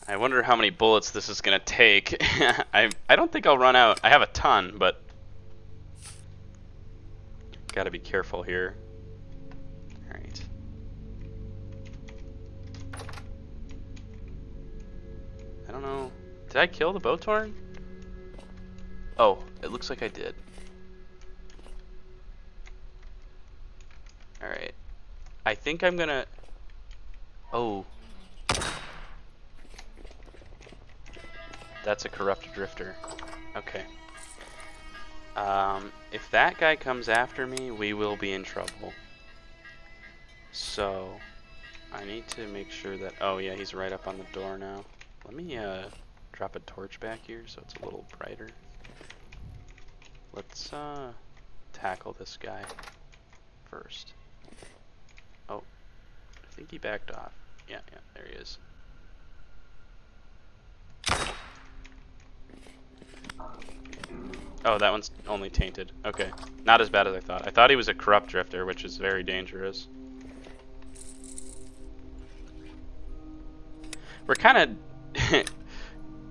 I wonder how many bullets this is gonna take. I don't think I'll run out. I have a ton, but gotta be careful here. Alright. I don't know. Did I kill the Botorn? Oh, it looks like I did. Alright. I think I'm gonna... Oh. That's a corrupt drifter. Okay. If that guy comes after me, we will be in trouble. So, I need to make sure that... Oh yeah, he's right up on the door now. Let me drop a torch back here so it's a little brighter. let's tackle this guy first. Oh, I think he backed off. Yeah, there he is. Oh, that one's only tainted. Okay, not as bad as I thought. I thought he was a corrupt drifter, which is very dangerous. We're kind of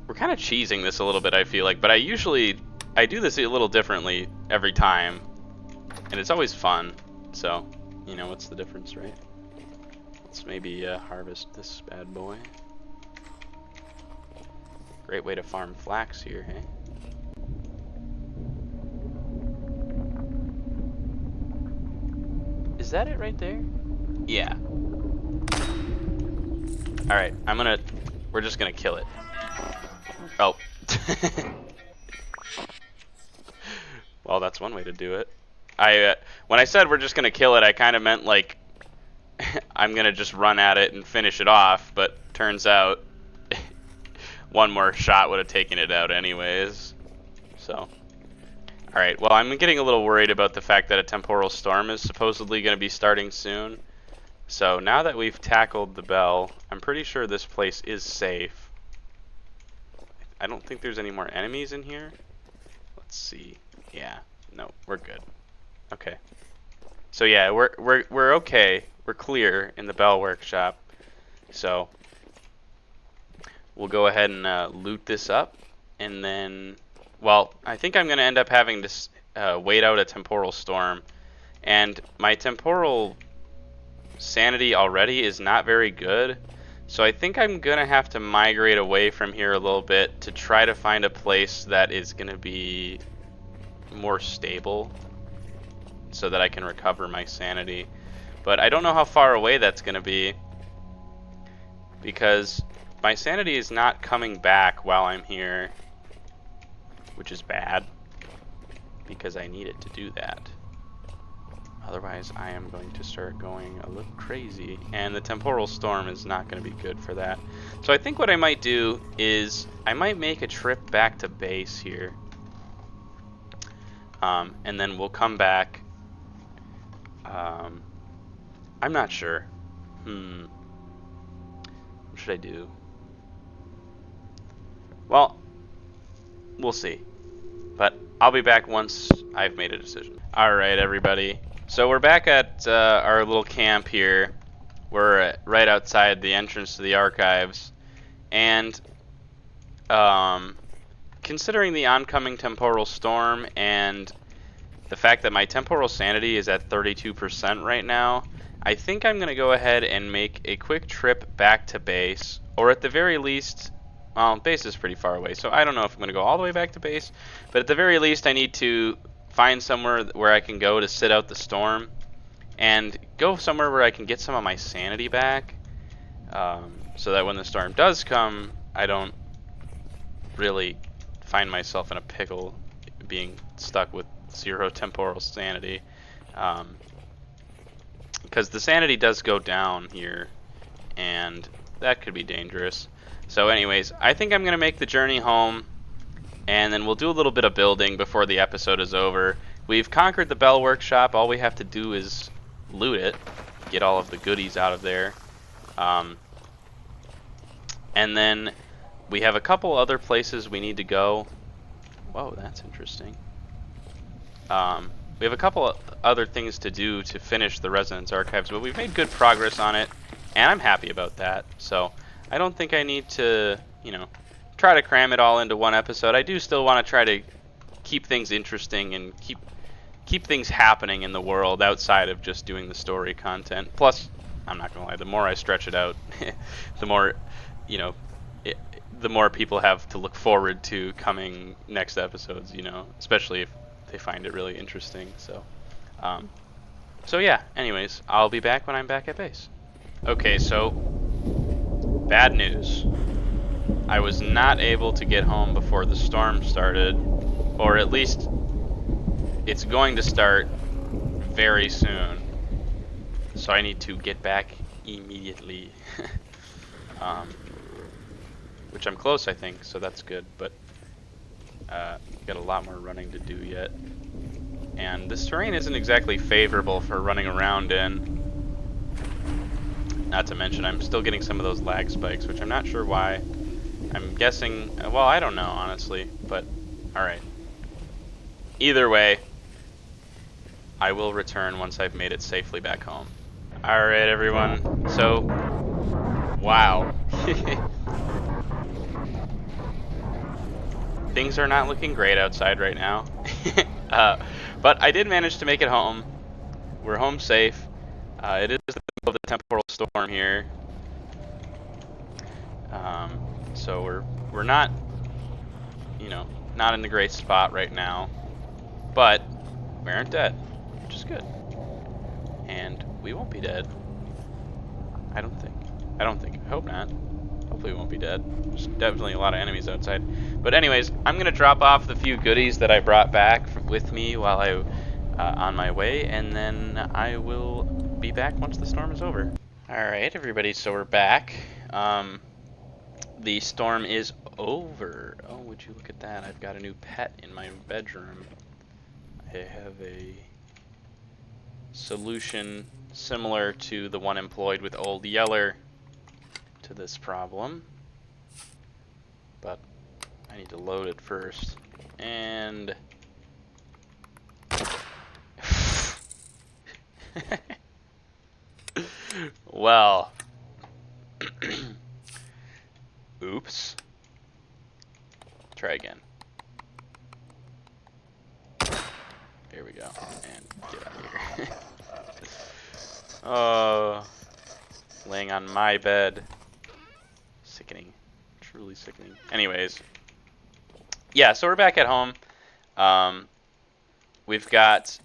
cheesing this a little bit, I feel like, but I do this a little differently every time, and it's always fun. So, you know, what's the difference, right? Let's maybe harvest this bad boy. Great way to farm flax here, hey? Is that it right there? Yeah. Alright, we're just gonna kill it. Oh. Well, that's one way to do it. When I said we're just gonna kill it, I kind of meant like I'm gonna just run at it and finish it off, but turns out one more shot would have taken it out anyways. So, alright, well, I'm getting a little worried about the fact that a temporal storm is supposedly gonna be starting soon. So now that we've tackled the bell, I'm pretty sure this place is safe. I don't think there's any more enemies in here. Let's see. Yeah, no, we're good. Okay. So yeah, we're okay. We're clear in the bell workshop. So we'll go ahead and loot this up, and then, well, I think I'm gonna end up having to wait out a temporal storm, and my temporal sanity already is not very good, so I think I'm gonna have to migrate away from here a little bit to try to find a place that is gonna be more stable so that I can recover my sanity. But I don't know how far away that's gonna be, because my sanity is not coming back while I'm here, which is bad because I need it to do that. Otherwise, I am going to start going a little crazy, and the temporal storm is not going to be good for that. So I think what I might do is I might make a trip back to base here, and then we'll come back. I'm not sure. What should I do? Well, we'll see. But I'll be back once I've made a decision. Alright, everybody. So we're back at our little camp here. We're right outside the entrance to the archives. And considering the oncoming temporal storm and the fact that my temporal sanity is at 32% right now, I think I'm going to go ahead and make a quick trip back to base. Or at the very least, well, base is pretty far away, so I don't know if I'm going to go all the way back to base. But at the very least, I need to find somewhere where I can go to sit out the storm, and go somewhere where I can get some of my sanity back, so that when the storm does come, I don't really find myself in a pickle being stuck with 0 temporal sanity, because the sanity does go down here, and that could be dangerous. So anyways, I think I'm going to make the journey home, and then we'll do a little bit of building before the episode is over. We've conquered the Bell Workshop. All we have to do is loot it, get all of the goodies out of there. And then we have a couple other places we need to go. Whoa, that's interesting. We have a couple other things to do to finish the Resonance Archives, but we've made good progress on it, and I'm happy about that. So I don't think I need to, you know, try to cram it all into one episode. I do still want to try to keep things interesting and keep things happening in the world outside of just doing the story content. Plus, I'm not gonna lie, the more I stretch it out, the more, you know, the more people have to look forward to coming next episodes, you know, especially if they find it really interesting. So yeah, anyways, I'll be back when I'm back at base. Okay, so bad news. I was not able to get home before the storm started, or at least it's going to start very soon. So I need to get back immediately. Which I'm close, I think, so that's good. But Got a lot more running to do yet. And this terrain isn't exactly favorable for running around in. Not to mention, I'm still getting some of those lag spikes, which I'm not sure why. I'm guessing, well, I don't know, honestly, but alright. Either way, I will return once I've made it safely back home. Alright, everyone, so, wow. Things are not looking great outside right now. But I did manage to make it home. We're home safe. It is the middle of the temporal storm here. So we're not, you know, not in a great spot right now. But we aren't dead, which is good. And we won't be dead. I don't think. I hope not. Hopefully we won't be dead. There's definitely a lot of enemies outside. But anyways, I'm going to drop off the few goodies that I brought back with me while I on my way, and then I will be back once the storm is over. Alright, everybody, so we're back. The storm is over. Oh, would you look at that? I've got a new pet in my bedroom. I have a solution similar to the one employed with Old Yeller to this problem, but I need to load it first. And well, oops. Try again. Here we go. And get out of here. Oh, laying on my bed. Sickening. Truly sickening. Anyways. Yeah, so we're back at home. We've got...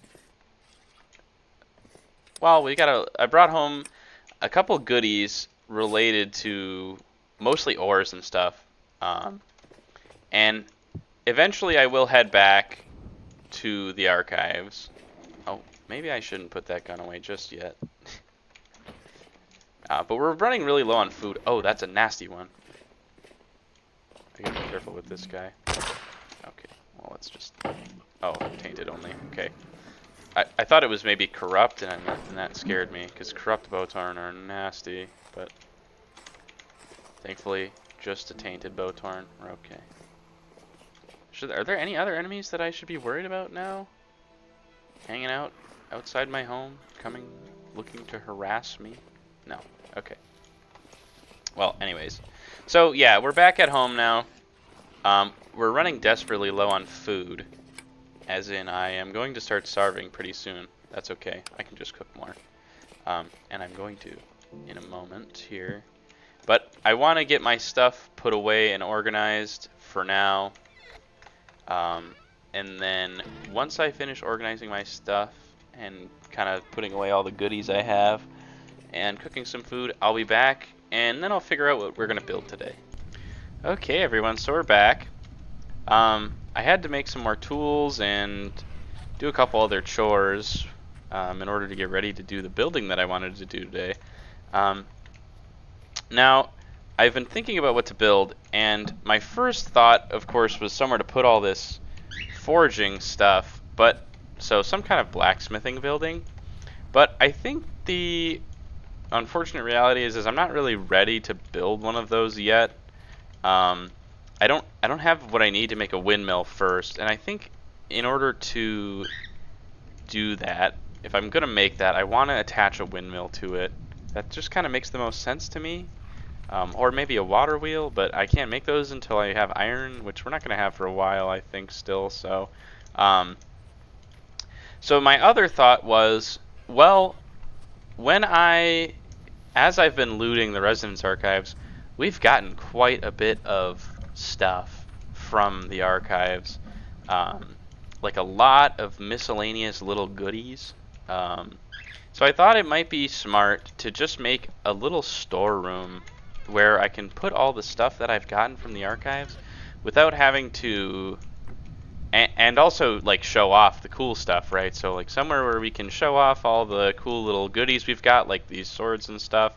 Well, I brought home a couple goodies related to mostly ores and stuff. And eventually I will head back to the archives. Oh, maybe I shouldn't put that gun away just yet. But we're running really low on food. Oh, that's a nasty one. I gotta be careful with this guy. Okay, well, let's just... Oh, tainted only. Okay. I thought it was maybe corrupt, and that scared me, because corrupt Botarn are nasty, but thankfully, just a tainted Botarn. We're okay. Are there any other enemies that I should be worried about now? Hanging out outside my home, looking to harass me? No. Okay. Well, anyways. So, yeah, we're back at home now. We're running desperately low on food. As in, I am going to start starving pretty soon. That's okay. I can just cook more. And I'm going to in a moment here. But I want to get my stuff put away and organized for now. And then once I finish organizing my stuff and kind of putting away all the goodies I have and cooking some food, I'll be back, and then I'll figure out what we're going to build today. Okay, everyone, so we're back. I had to make some more tools and do a couple other chores in order to get ready to do the building that I wanted to do today. Now, I've been thinking about what to build, and my first thought, of course, was somewhere to put all this forging stuff, so some kind of blacksmithing building. But I think the unfortunate reality is I'm not really ready to build one of those yet. I don't have what I need to make a windmill first, and I think in order to do that, if I'm gonna make that, I want to attach a windmill to it. That just kind of makes the most sense to me. Or maybe a water wheel, but I can't make those until I have iron, which we're not going to have for a while, I think, still. So my other thought was, well, as I've been looting the Residence Archives, we've gotten quite a bit of stuff from the archives. Like a lot of miscellaneous little goodies. So I thought it might be smart to just make a little storeroom where I can put all the stuff that I've gotten from the archives without having to, and also like show off the cool stuff, right? So like somewhere where we can show off all the cool little goodies we've got, like these swords and stuff,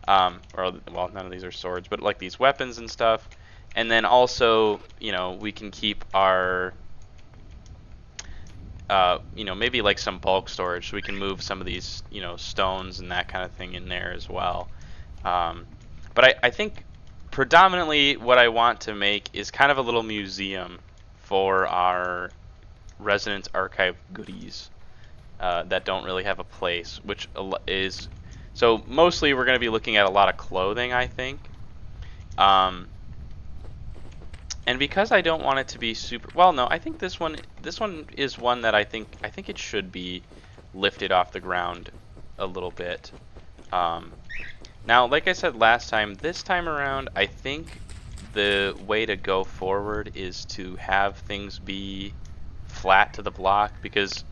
well, none of these are swords, but like these weapons and stuff, And then also, you know, we can keep our, you know, maybe like some bulk storage, so we can move some of these, you know, stones and that kind of thing in there as well. But I think predominantly what I want to make is kind of a little museum for our Resonance Archive goodies that don't really have a place, which is, so mostly we're going to be looking at a lot of clothing, I think. And because I don't want it to be super, well, no, I think this one is one that I think it should be lifted off the ground a little bit. Now, like I said last time, this time around, I think the way to go forward is to have things be flat to the block, because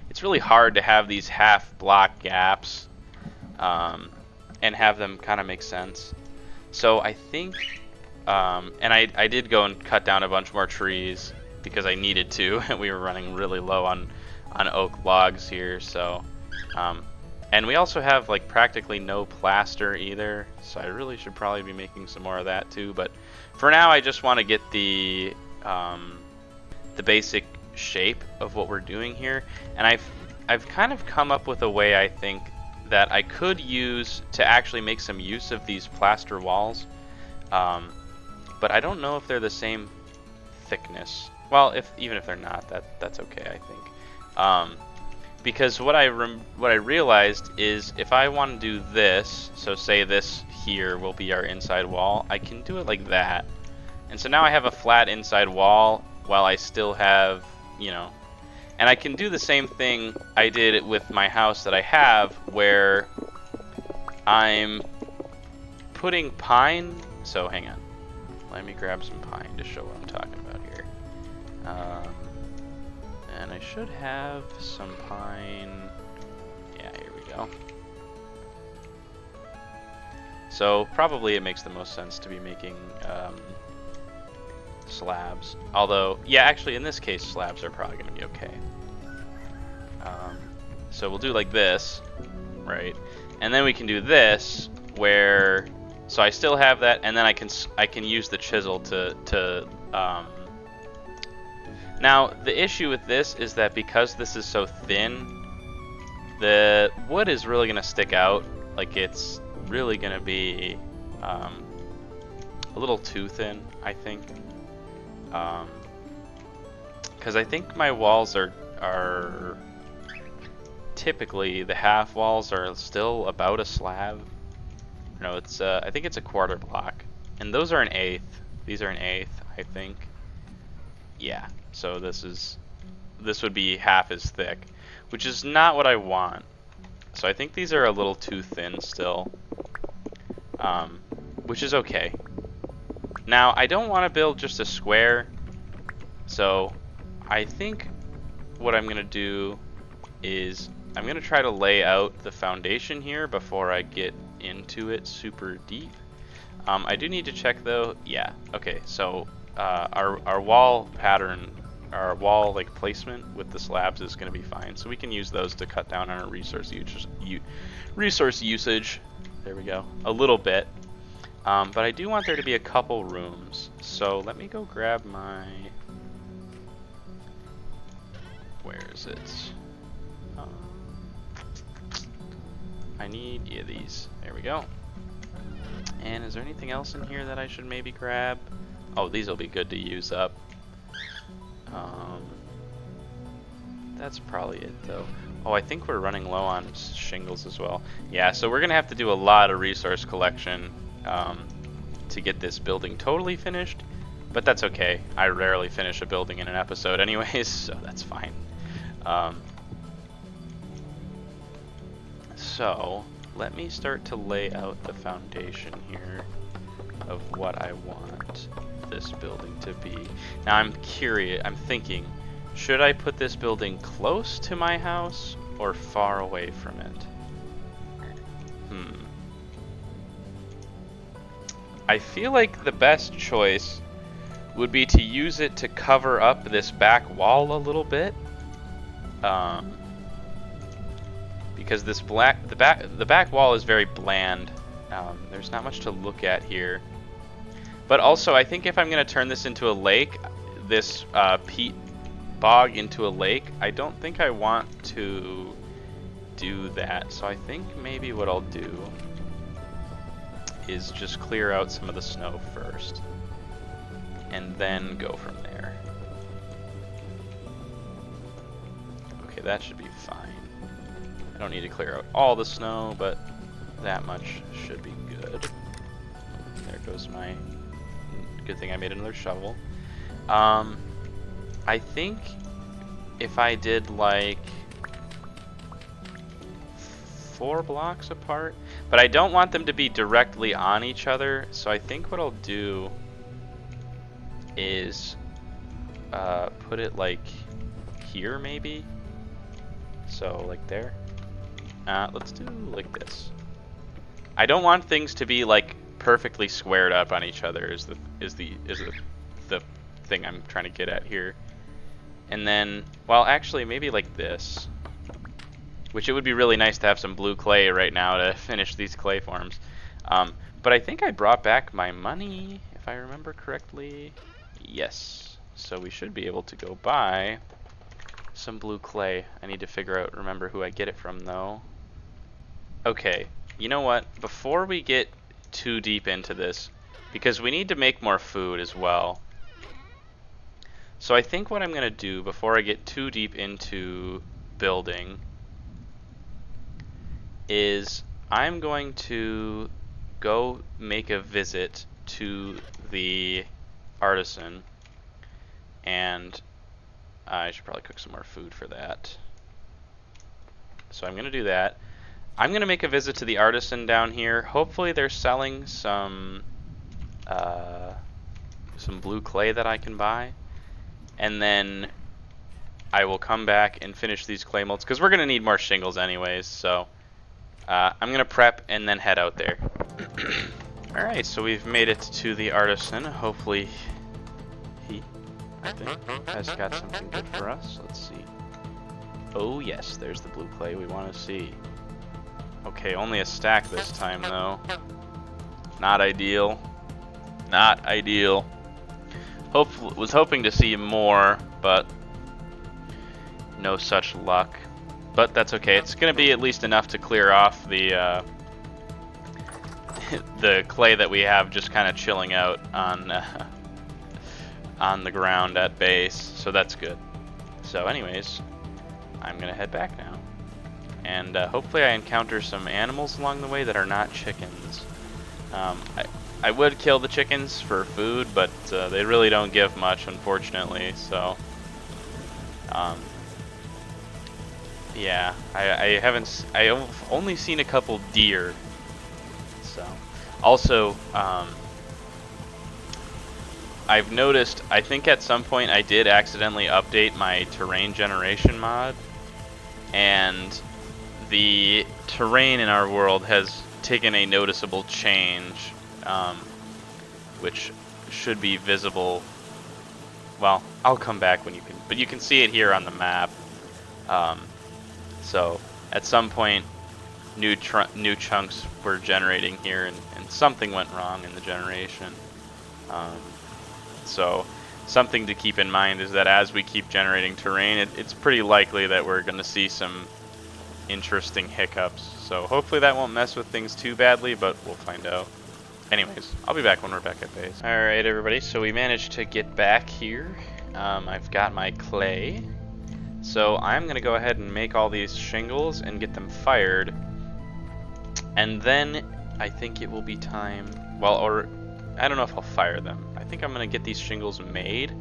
it's really hard to have these half block gaps and have them kind of make sense. So I think, and I did go and cut down a bunch more trees because I needed to, and we were running really low on oak logs here. So, and we also have like practically no plaster either, so I really should probably be making some more of that too. But for now, I just want to get the basic shape of what we're doing here, and I've kind of come up with a way, I think, that I could use to actually make some use of these plaster walls, but I don't know if they're the same thickness. Well, even if they're not, that's okay, I think. Because what I realized is if I want to do this, so say this here will be our inside wall, I can do it like that, and so now I have a flat inside wall while I still have, you know, and I can do the same thing I did with my house that I have, where I'm putting pine. So hang on, let me grab some pine to show what I'm talking about here. And I should have some pine. Yeah, here we go. So probably it makes the most sense to be making slabs. Although, yeah, actually in this case slabs are probably going to be okay. So we'll do like this, right? And then we can do this, where, so I still have that, and then I can use the chisel to now the issue with this is that because this is so thin, the wood is really going to stick out. Like, it's really going to be a little too thin, I think. Because I think my walls are typically, the half walls are still about a slab. No, it's I think it's a quarter block, and those are an eighth. These are an eighth, I think. Yeah, so this would be half as thick, which is not what I want. So I think these are a little too thin still, which is okay. Now, I don't want to build just a square, so I think what I'm going to do is I'm going to try to lay out the foundation here before I get into it super deep. I do need to check though. Yeah, okay, so our wall pattern, our wall like placement with the slabs is going to be fine, so we can use those to cut down on our resource usage. There we go, a little bit. But I do want there to be a couple rooms, so let me go grab my, where is it? I need, yeah, these. There we go. And is there anything else in here that I should maybe grab? Oh, these will be good to use up. That's probably it though. Oh, I think we're running low on shingles as well. Yeah, so we're gonna have to do a lot of resource collection to get this building totally finished, but that's okay. I rarely finish a building in an episode anyways, so that's fine. So let me start to lay out the foundation here of what I want this building to be. Now I'm curious, I'm thinking, should I put this building close to my house or far away from it? I feel like the best choice would be to use it to cover up this back wall a little bit. Because this the back wall is very bland. There's not much to look at here. But also, I think if I'm going to turn this into a lake, this peat bog into a lake, I don't think I want to do that. So I think maybe what I'll do is just clear out some of the snow first, and then go from there. Okay, that should be fine. I don't need to clear out all the snow, but that much should be good. There goes my... Good thing I made another shovel. I think if I did like 4 blocks apart, but I don't want them to be directly on each other, so I think what I'll do is put it like here maybe. So like there. Let's do like this. I don't want things to be like perfectly squared up on each other is the thing I'm trying to get at here. And then, well, actually maybe like this, which it would be really nice to have some blue clay right now to finish these clay forms. But I think I brought back my money, if I remember correctly. Yes, so we should be able to go buy some blue clay. I need to remember who I get it from though. Okay, you know what, before we get too deep into this, because we need to make more food as well. So I think what I'm going to do before I get too deep into building is I'm going to go make a visit to the artisan, and I should probably cook some more food for that. So I'm going to do that. I'm going to make a visit to the artisan down here. Hopefully they're selling some blue clay that I can buy. And then I will come back and finish these clay molds, because we're going to need more shingles anyways. So I'm going to prep and then head out there. Alright, so we've made it to the artisan. Hopefully he, I think, has got something good for us. Let's see. Oh yes, there's the blue clay we want to see. Okay, only a stack this time though. Not ideal. Not ideal. Was hoping to see more, but no such luck. But that's okay. It's gonna be at least enough to clear off the the clay that we have just kind of chilling out on the ground at base. So that's good. So anyways, I'm gonna head back now. And hopefully I encounter some animals along the way that are not chickens. I would kill the chickens for food, but they really don't give much, unfortunately. So, yeah, I've only seen a couple deer. So, also, I've noticed, I think at some point I did accidentally update my terrain generation mod, and the terrain in our world has taken a noticeable change, which should be visible. Well, I'll come back when you can, but you can see it here on the map. So at some point, new chunks were generating here, and something went wrong in the generation. So something to keep in mind is that as we keep generating terrain, it's pretty likely that we're going to see some interesting hiccups. So hopefully that won't mess with things too badly, but we'll find out. Anyways, I'll be back when we're back at base. Alright everybody, so we managed to get back here. I've got my clay. So I'm going to go ahead and make all these shingles and get them fired. And then I think it will be time, well, or I don't know if I'll fire them. I think I'm going to get these shingles made,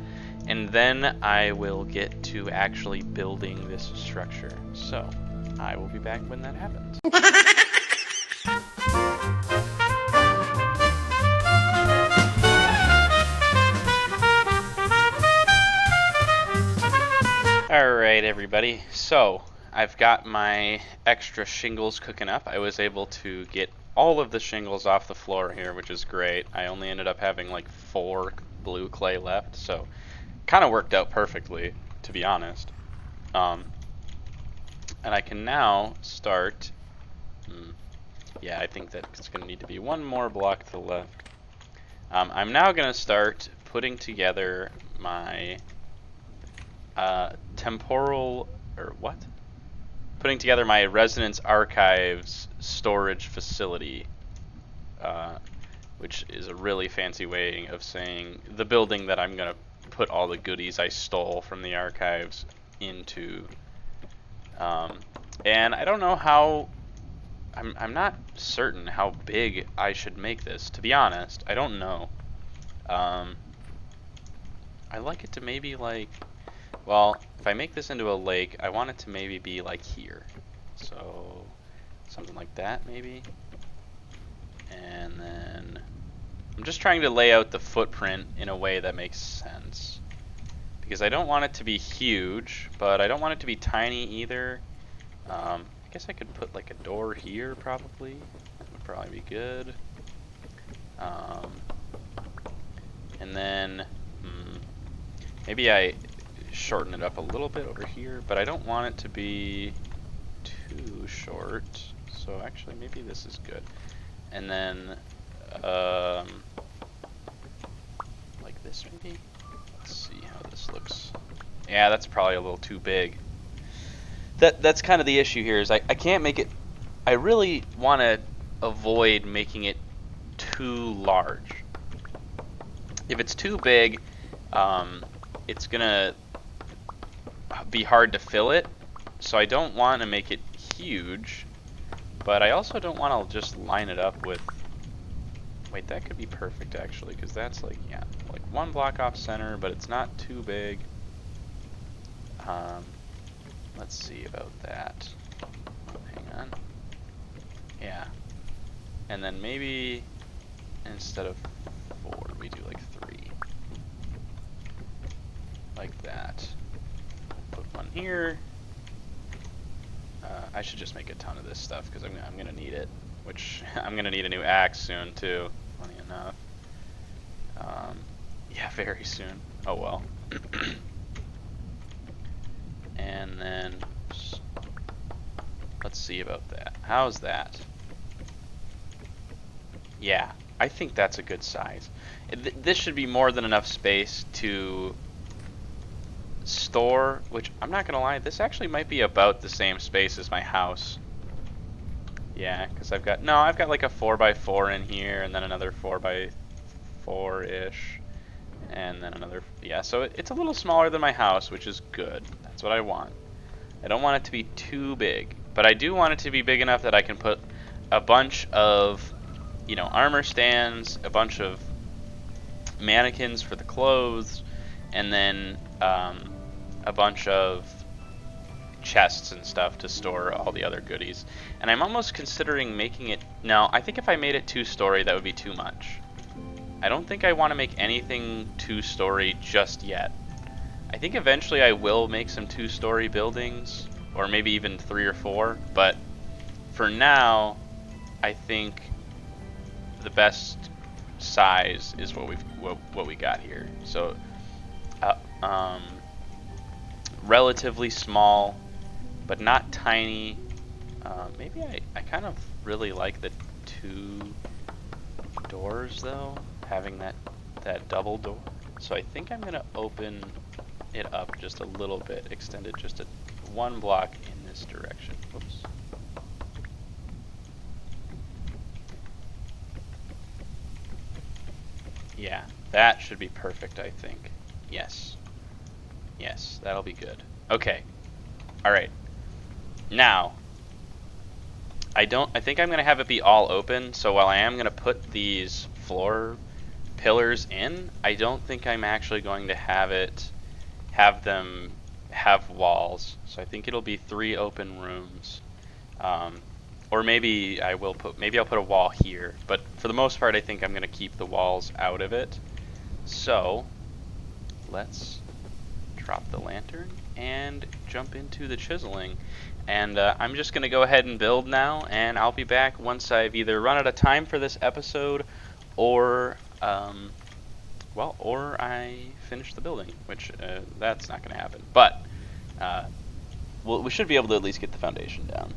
and then I will get to actually building this structure. So I will be back when that happens. Alright everybody, so I've got my extra shingles cooking up. I was able to get all of the shingles off the floor here, which is great. I only ended up having like 4 blue clay left, so kind of worked out perfectly, to be honest. And I can now start, yeah, I think that it's going to need to be 1 more block to the left. I'm now going to start putting together my putting together my Resonance Archives storage facility, which is a really fancy way of saying the building that I'm going to put all the goodies I stole from the archives into. And I don't know how, I'm not certain how big I should make this, to be honest. I don't know. I like it to maybe like, well, if I make this into a lake, I want it to maybe be like here. So something like that maybe. And then I'm just trying to lay out the footprint in a way that makes sense. Because I don't want it to be huge, but I don't want it to be tiny either. I guess I could put like a door here probably. That would probably be good. And then maybe I shorten it up a little bit over here, but I don't want it to be too short. So actually maybe this is good. And then like this maybe? Let's see how this looks. Yeah, that's probably a little too big. That's kind of the issue here is I can't make it, I really want to avoid making it too large. If it's too big, it's gonna be hard to fill it, so I don't want to make it huge, but I also don't want to just line it up with, wait, that could be perfect actually, because that's like, yeah, like one block off center, but it's not too big. Let's see about that. Hang on. Yeah. And then maybe instead of 4, we do like 3. Like that. Put one here. I should just make a ton of this stuff because I'm gonna need it. Which I'm gonna need a new axe soon too. Funny enough. Yeah, very soon. Oh well. And then let's see about that. How's that? Yeah, I think that's a good size. This should be more than enough space to store, which I'm not gonna lie, this actually might be about the same space as my house. Yeah, because I've got like a 4x4 in here, and then another 4x4-ish, and then another, yeah, so it's a little smaller than my house, which is good. That's what I want. I don't want it to be too big, but I do want it to be big enough that I can put a bunch of, you know, armor stands, a bunch of mannequins for the clothes, and then a bunch of chests and stuff to store all the other goodies. And I'm almost considering making it, no, I think if I made it 2-story, that would be too much. I don't think I want to make anything 2-story just yet. I think eventually I will make some 2-story buildings, or maybe even 3 or 4, but for now, I think the best size is what we got here. So, relatively small, but not tiny. Maybe I kind of really like the 2 doors though, having that double door. So I think I'm gonna open it up just a little bit, extend it just 1 block in this direction. Whoops. Yeah, that should be perfect, I think. Yes. Yes, that'll be good. Okay. Alright. Now, I think I'm gonna have it be all open, so while I am gonna put these floor pillars in, I don't think I'm actually going to have them have walls. So I think it'll be 3 open rooms. Or maybe I'll put a wall here, but for the most part I think I'm gonna keep the walls out of it. So let's drop the lantern and jump into the chiseling. And I'm just gonna go ahead and build now, and I'll be back once I've either run out of time for this episode or or I finish the building, which that's not gonna happen. But we should be able to at least get the foundation down.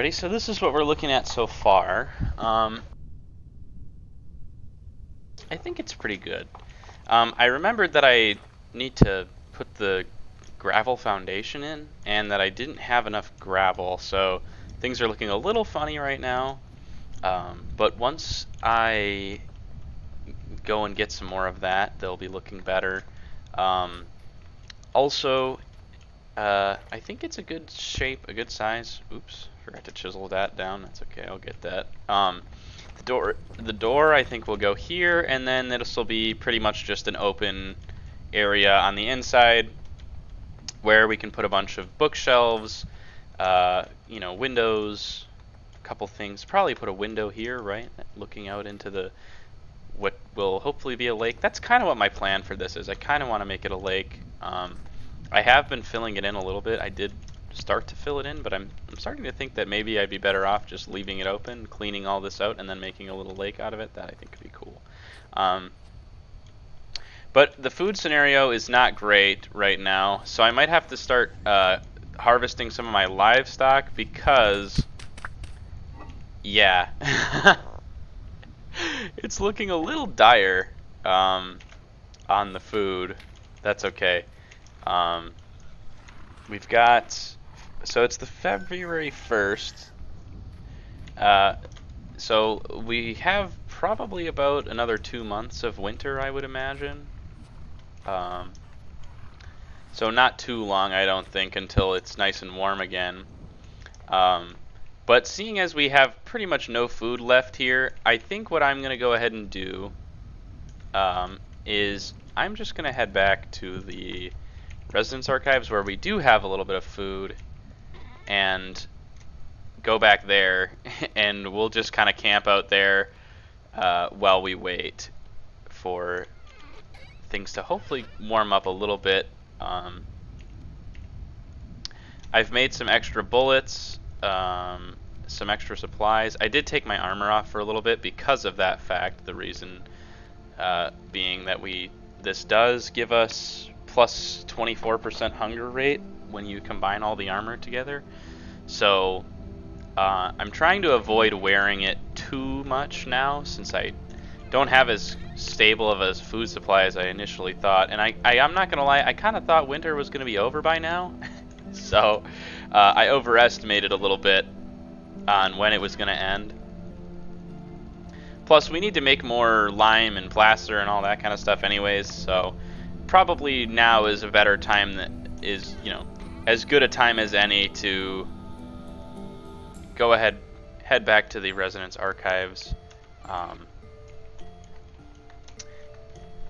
everybody. So this is what we're looking at so far. I think it's pretty good. I remembered that I need to put the gravel foundation in, and that I didn't have enough gravel, so things are looking a little funny right now. But once I go and get some more of that, they'll be looking better. Also, I think it's a good shape, a good size. Oops, forgot to chisel that down. That's okay, I'll get that. The door I think will go here, and then it'll still be pretty much just an open area on the inside where we can put a bunch of bookshelves, windows, a couple things. Probably put a window here, right, looking out into what will hopefully be a lake. That's kind of what my plan for this is. I kind of want to make it a lake. I have been filling it in a little bit. I did start to fill it in, but I'm starting to think that maybe I'd be better off just leaving it open, cleaning all this out, and then making a little lake out of it. That I think could be cool. But the food scenario is not great right now, so I might have to start harvesting some of my livestock because, yeah, it's looking a little dire on the food. That's okay. We've got, so it's the February 1st. So we have probably about another 2 months of winter, I would imagine. So not too long, I don't think, until it's nice and warm again. But seeing as we have pretty much no food left here, I think what I'm going to go ahead and do is I'm just going to head back to the Residence Archives where we do have a little bit of food and go back there, and we'll just kind of camp out there while we wait for things to hopefully warm up a little bit. I've made some extra bullets, some extra supplies. I did take my armor off for a little bit because of that fact. The reason being that this does give us plus 24% hunger rate when you combine all the armor together. So I'm trying to avoid wearing it too much now, since I don't have as stable of a food supply as I initially thought. And I'm not gonna lie, I kind of thought winter was gonna be over by now. So I overestimated a little bit on when it was gonna end. Plus, we need to make more lime and plaster and all that kind of stuff anyways, so probably now is a better time, that is, as good a time as any to go ahead, head back to the Residence Archives,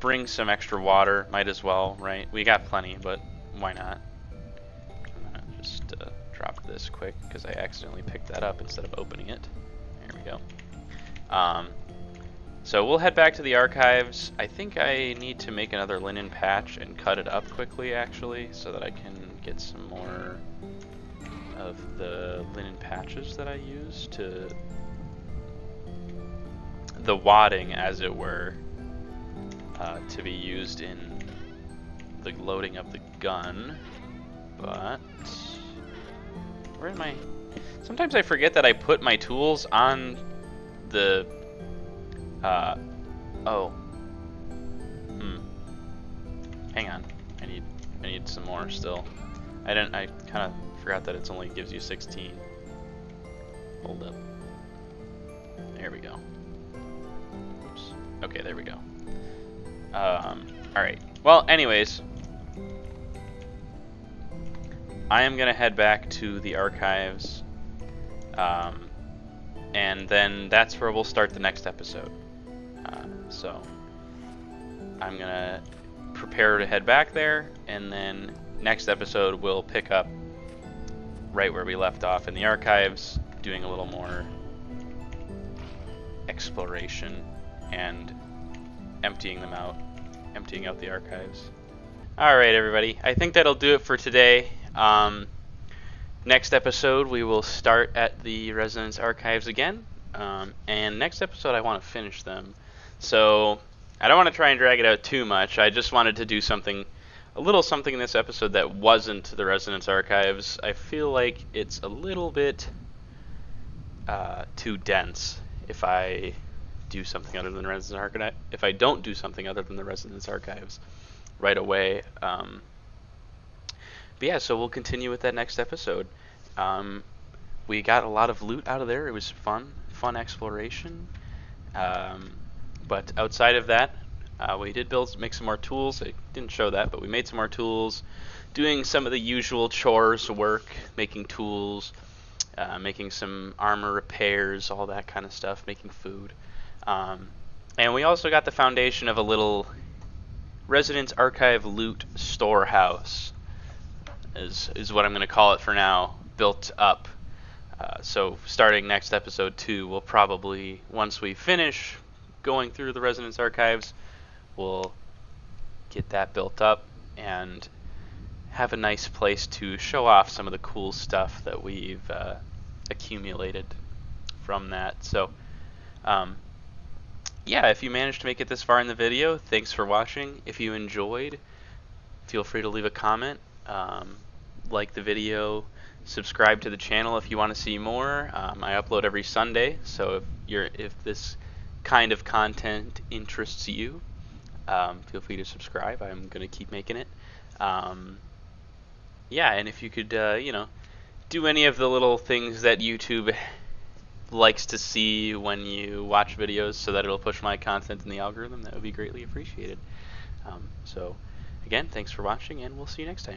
bring some extra water, might as well, right? We got plenty, but why not? I'm gonna just drop this quick because I accidentally picked that up instead of opening it. There we go. So we'll head back to the archives. I think I need to make another linen patch and cut it up quickly, actually, so that I can get some more of the linen patches that I use to the wadding, as it were, to be used in the loading of the gun. But where am I? Sometimes I forget that I put my tools on the hang on, I need some more still. I kind of forgot that it only gives you 16. Hold up. There we go. Oops. Okay, there we go. Alright. Well, anyways, I am gonna head back to the archives, and then that's where we'll start the next episode. So I'm gonna prepare to head back there, and then next episode we'll pick up right where we left off in the archives, doing a little more exploration and emptying out the archives. Alright, everybody, I think that'll do it for today. Next episode we will start at the Residence Archives again, and next episode I want to finish them. So I don't want to try and drag it out too much. I just wanted to do a little something in this episode that wasn't the Residence Archives. I feel like it's a little bit too dense if I do something other than the Resonance Archive. If I don't do something other than the Resonance Archives right away. But yeah, so we'll continue with that next episode. We got a lot of loot out of there. It was fun exploration. But outside of that, we did make some more tools. I didn't show that, but we made some more tools, doing some of the usual chores work, making tools, making some armor repairs, all that kind of stuff, making food. And we also got the foundation of a little Resonance Archive loot storehouse, is what I'm going to call it for now, built up. So starting next episode 2, we'll probably, once we finish going through the Resonance Archives, we'll get that built up and have a nice place to show off some of the cool stuff that we've accumulated from that. So yeah, if you managed to make it this far in the video, thanks for watching. If you enjoyed, feel free to leave a comment, like the video, subscribe to the channel if you want to see more. I upload every Sunday, so if this kind of content interests you, feel free to subscribe. I'm going to keep making it. Yeah, and if you could, do any of the little things that YouTube likes to see when you watch videos so that it'll push my content in the algorithm, that would be greatly appreciated. So, again, thanks for watching, and we'll see you next time.